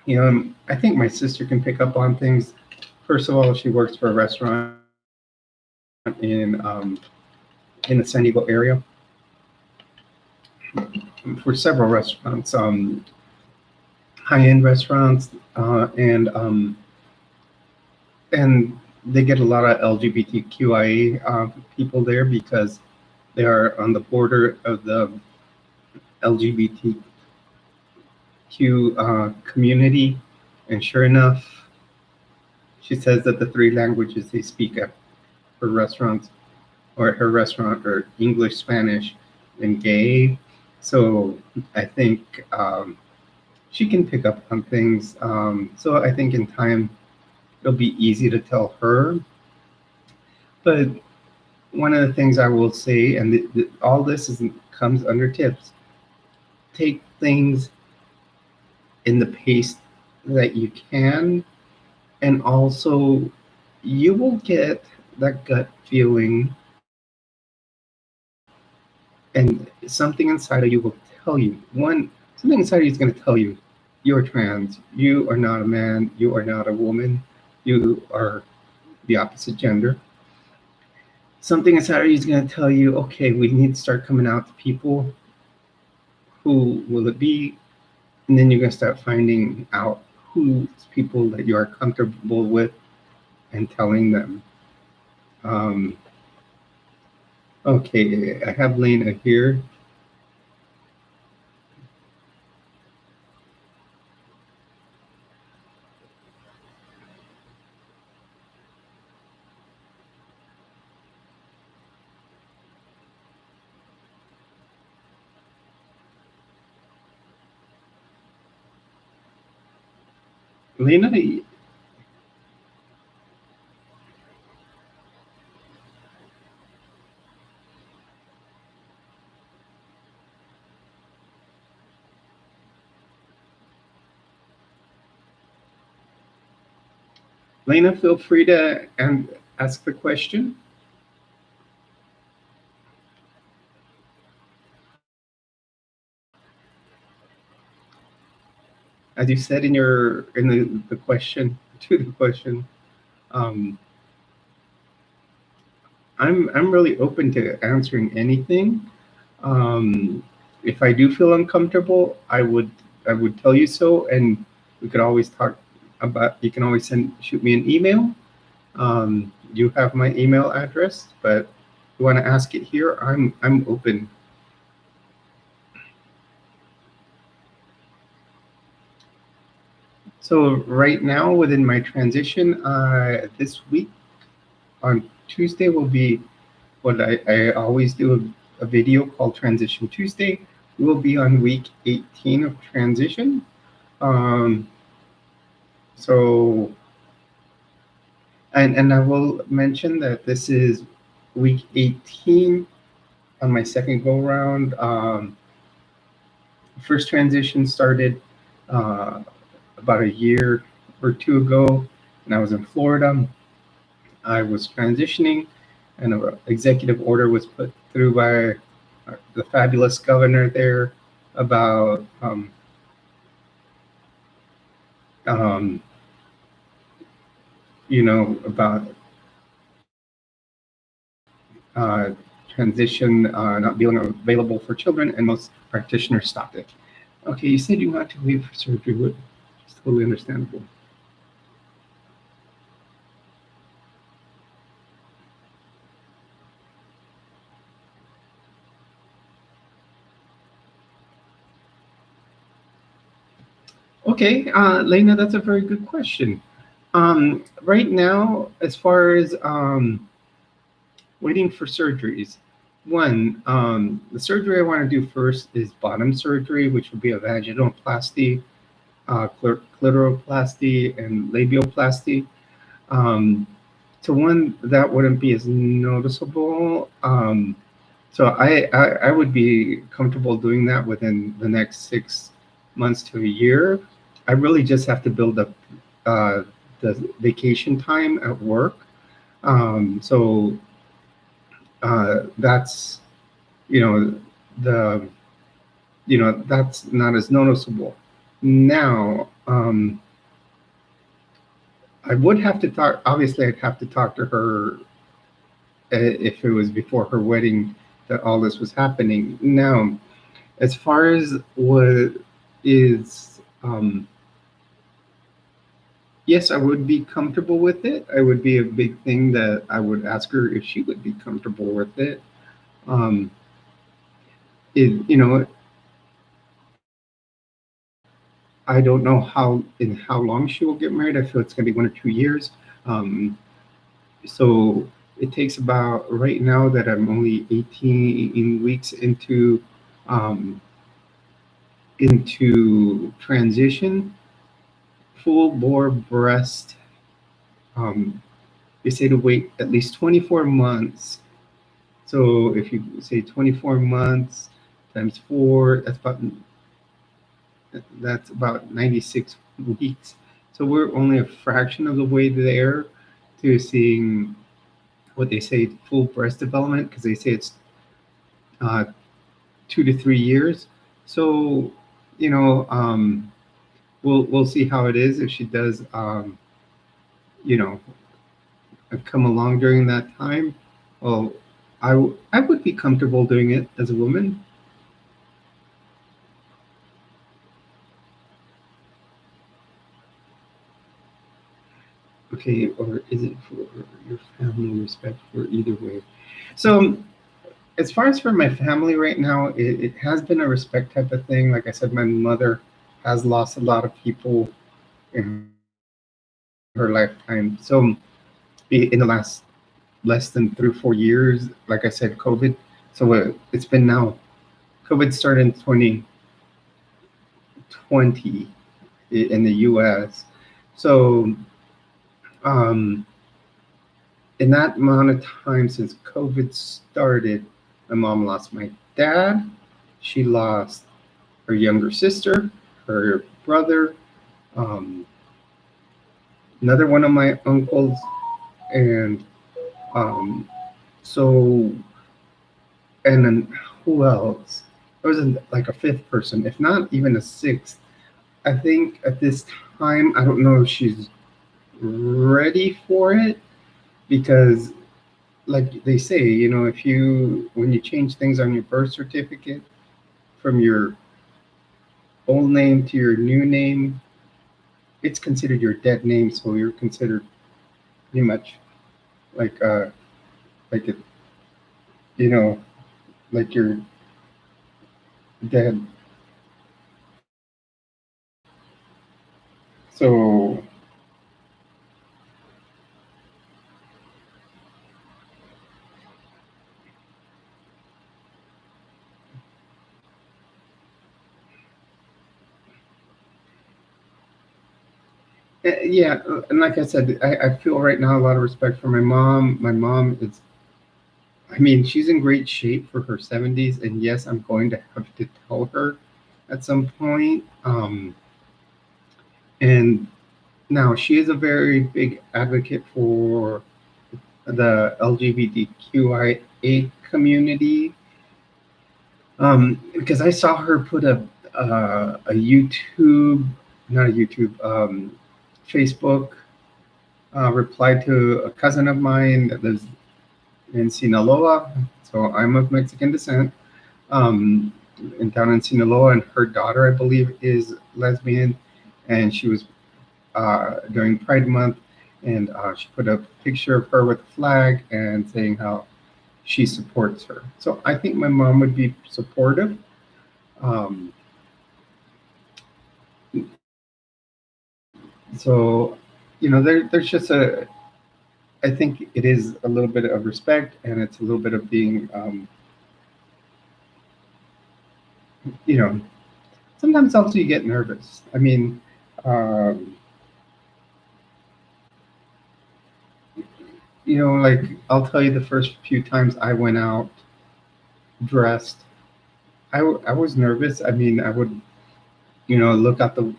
I think my sister can pick up on things. First of all, she works for a restaurant in the San Diego area, for several restaurants, high-end restaurants, and they get a lot of LGBTQIA people there because they are on the border of the LGBTQ community. And sure enough, she says that the three languages they speak at her restaurants or her restaurant are English, Spanish, and gay. So I think she can pick up on things. So I think in time it'll be easy to tell her. But one of the things I will say, and all this comes under tips, take things in the pace that you can, and also you will get that gut feeling, and something inside of you will tell you something inside of you is going to tell you you're trans, you are not a man, you are not a woman, you are the opposite gender. Something inside of you is going to tell you, okay, we need to start coming out to people. Who will it be? And then you're going to start finding out who's people that you are comfortable with and telling them. Um, okay, I have Lena here. Lena, Lena, feel free to and ask the question. As you said in the question to the question, um, I'm really open to answering anything. Um, if I do feel uncomfortable, I would tell you so, and we could always talk about. You can always shoot me an email. You have my email address, but if you want to ask it here, I'm open. So right now, within my transition, this week on Tuesday will be what I always do a video called Transition Tuesday. We will be on week 18 of transition. Um, so, and I will mention that this is week 18 on my second go round. First transition started uh, about a year or two ago, and I was in Florida. I was transitioning, and an executive order was put through by the fabulous governor there about um, about uh, transition not being available for children, and most practitioners stopped it. Okay, you said you want to leave for surgery. It's totally understandable. Okay, Lena, that's a very good question. Right now, as far as waiting for surgeries, the surgery I want to do first is bottom surgery, which would be a vaginoplasty, clitoroplasty, and labioplasty. Um, to one that wouldn't be as noticeable. So I would be comfortable doing that within the next 6 months to a year. I really just have to build up uh, the vacation time at work. So that's you know the that's not as noticeable. Now I would have to talk. Obviously, I'd have to talk to her if it was before her wedding that all this was happening. Now, as far as what is, yes, I would be comfortable with it. It would be a big thing that I would ask her if she would be comfortable with it. Um, it you know, I don't know how long she will get married. I feel it's going to be 1 or 2 years. Um, so it takes about right now that I'm only 18 weeks um, into transition, full bore breast. Um, they say to wait at least 24 months. So if you say 24 months times four, that's about 96 weeks. So we're only a fraction of the way there to seeing what they say full breast development, because they say it's uh, 2 to 3 years. So you know, we'll see how it is if she does you know come along during that time. Well, I would be comfortable doing it as a woman. Okay, or is it for your family respect for either way? So as far as for my family right now, it has been a respect type of thing. Like I said, my mother has lost a lot of people in her lifetime. So in the last less than 3 or 4 years, like I said, COVID. So it's been now. COVID started in 2020 in the U.S. So um, in that amount of time since COVID started, my mom lost my dad. She lost her younger sister, her brother, um, another one of my uncles, and um, so and then who else? There was like a fifth person, if not even a sixth. I think at this time, I don't know if she's ready for it because, like they say, if when you change things on your birth certificate from your old name to your new name, it's considered your dead name, so you're considered pretty much like like it, you know, like you're dead. So yeah, and like I said, I feel right now a lot of respect for my mom. My mom is, I mean, she's in great shape for her 70s, and yes, I'm going to have to tell her at some point. And now she is a very big advocate for the LGBTQIA community. Because I saw her put a YouTube, not a YouTube, Facebook reply to a cousin of mine that lives in Sinaloa. So I'm of Mexican descent. Um, Down in Sinaloa, and her daughter, I believe, is lesbian, and she was during Pride Month, and she put a picture of her with a flag and saying how she supports her. So I think my mom would be supportive. Um, so, there's just I think it is a little bit of respect, and it's a little bit of being, you know, sometimes also you get nervous. I mean, um, like I'll tell you the first few times I went out dressed, I was nervous. I mean, I would, look out the,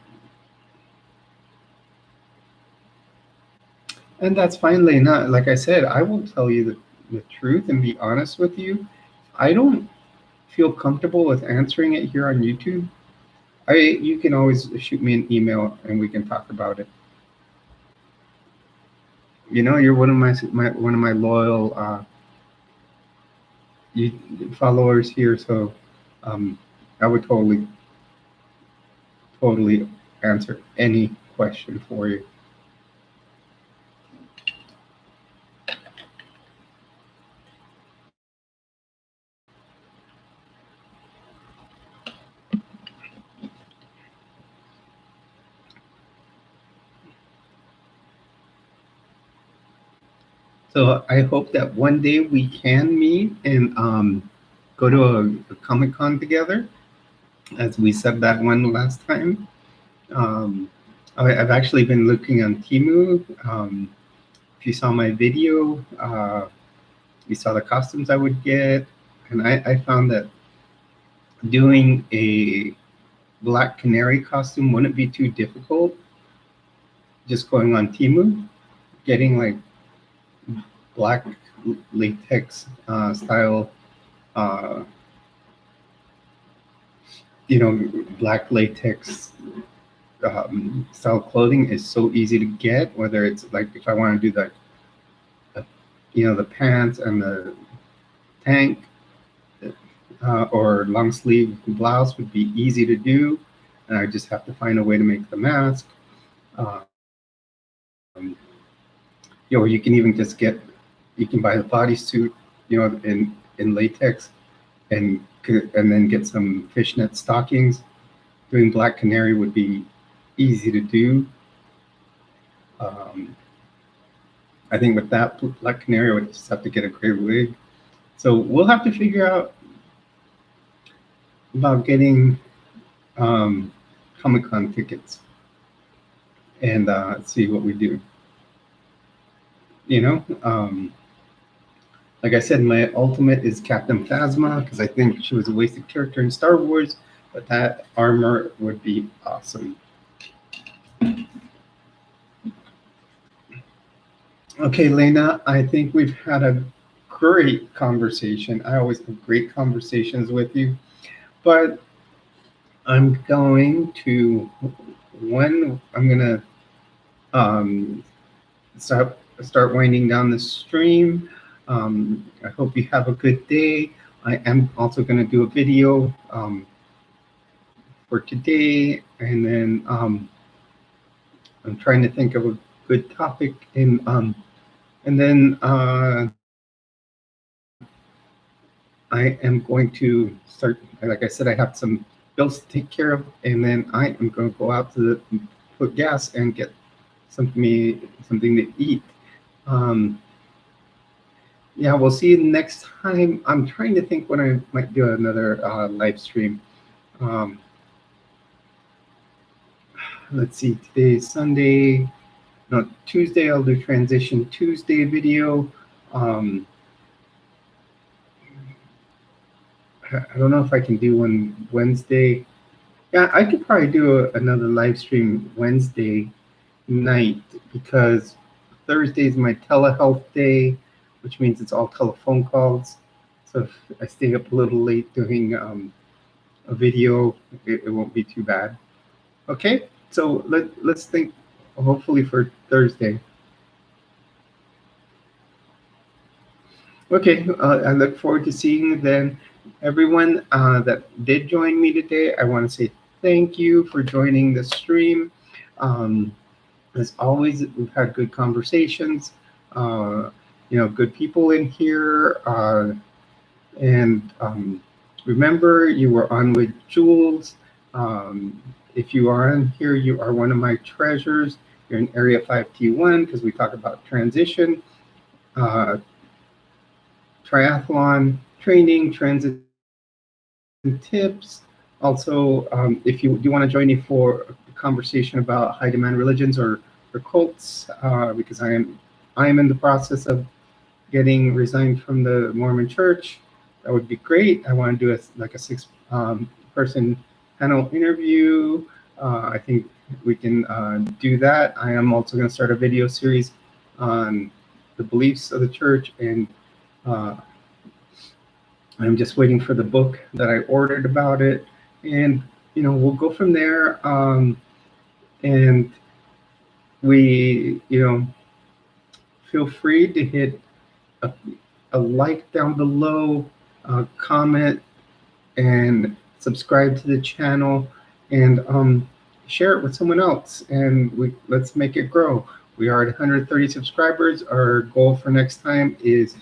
and that's finally not, like I said, I will tell you the truth and be honest with you. I don't feel comfortable with answering it here on YouTube. You can always shoot me an email and we can talk about it. You're one of my loyal you, followers here, so um, I would totally answer any question for you. So I hope that one day we can meet and go to a Comic Con together, as we said that one last time. Um, I've actually been looking on Temu. If you saw my video, you saw the costumes I would get, and I found that doing a Black Canary costume wouldn't be too difficult. Just going on Temu, getting like black latex style, uh, black latex style clothing is so easy to get. Whether it's like if I want to do the the pants and the tank, or long sleeve blouse would be easy to do, and I just have to find a way to make the mask. Um, or you can even just you can buy the bodysuit, in latex, and then get some fishnet stockings. Doing black canary would be easy to do. I think with that black canary, I would just have to get a gray wig. So we'll have to figure out about getting Comic-Con tickets and see what we do. Like I said, my ultimate is Captain Phasma because I think she was a wasted character in Star Wars, but that armor would be awesome. Okay, Lena, I think we've had a great conversation. I always have great conversations with you, but I'm going to start winding down the stream. I hope you have a good day. I am also going to do a video for today, and then I'm trying to think of a good topic, and then I am going to start. Like I said, I have some bills to take care of, and then I am going to go out to put gas and get something to eat. Yeah, we'll see you next time. I'm trying to think when I might do another live stream. Let's see, today is Sunday. No, Tuesday, I'll do Transition Tuesday video. I don't know if I can do one Wednesday. Yeah, I could probably do another live stream Wednesday night because Thursday is my telehealth day, which means it's all telephone calls. So if I stay up a little late doing a video, it won't be too bad. Okay, so let's think hopefully for Thursday. Okay, I look forward to seeing you then. Everyone that did join me today, I want to say thank you for joining the stream. As always, we've had good conversations, good people in here. And remember, you were on with Jules. If you are on here, you are one of my treasures. You're in Area 5T1 because we talk about transition, triathlon training, transit tips. Also, if you do want to join me for a conversation about high demand religions or cults, because I am in the process of getting resigned from the Mormon Church, that would be great. I want to do a 6 person panel interview. I think we can do that. I am also going to start a video series on the beliefs of the church, and I'm just waiting for the book that I ordered about it, and we'll go from there. And we, feel free to hit a like down below, comment, and subscribe to the channel, and share it with someone else. And let's make it grow. We are at 130 subscribers. Our goal for next time is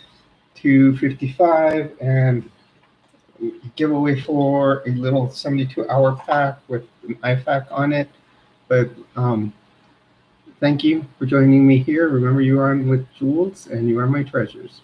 255, and giveaway for a little 72-hour pack with an IFAC on it. But thank you for joining me here. Remember, you are on with Jules, and you are my treasures.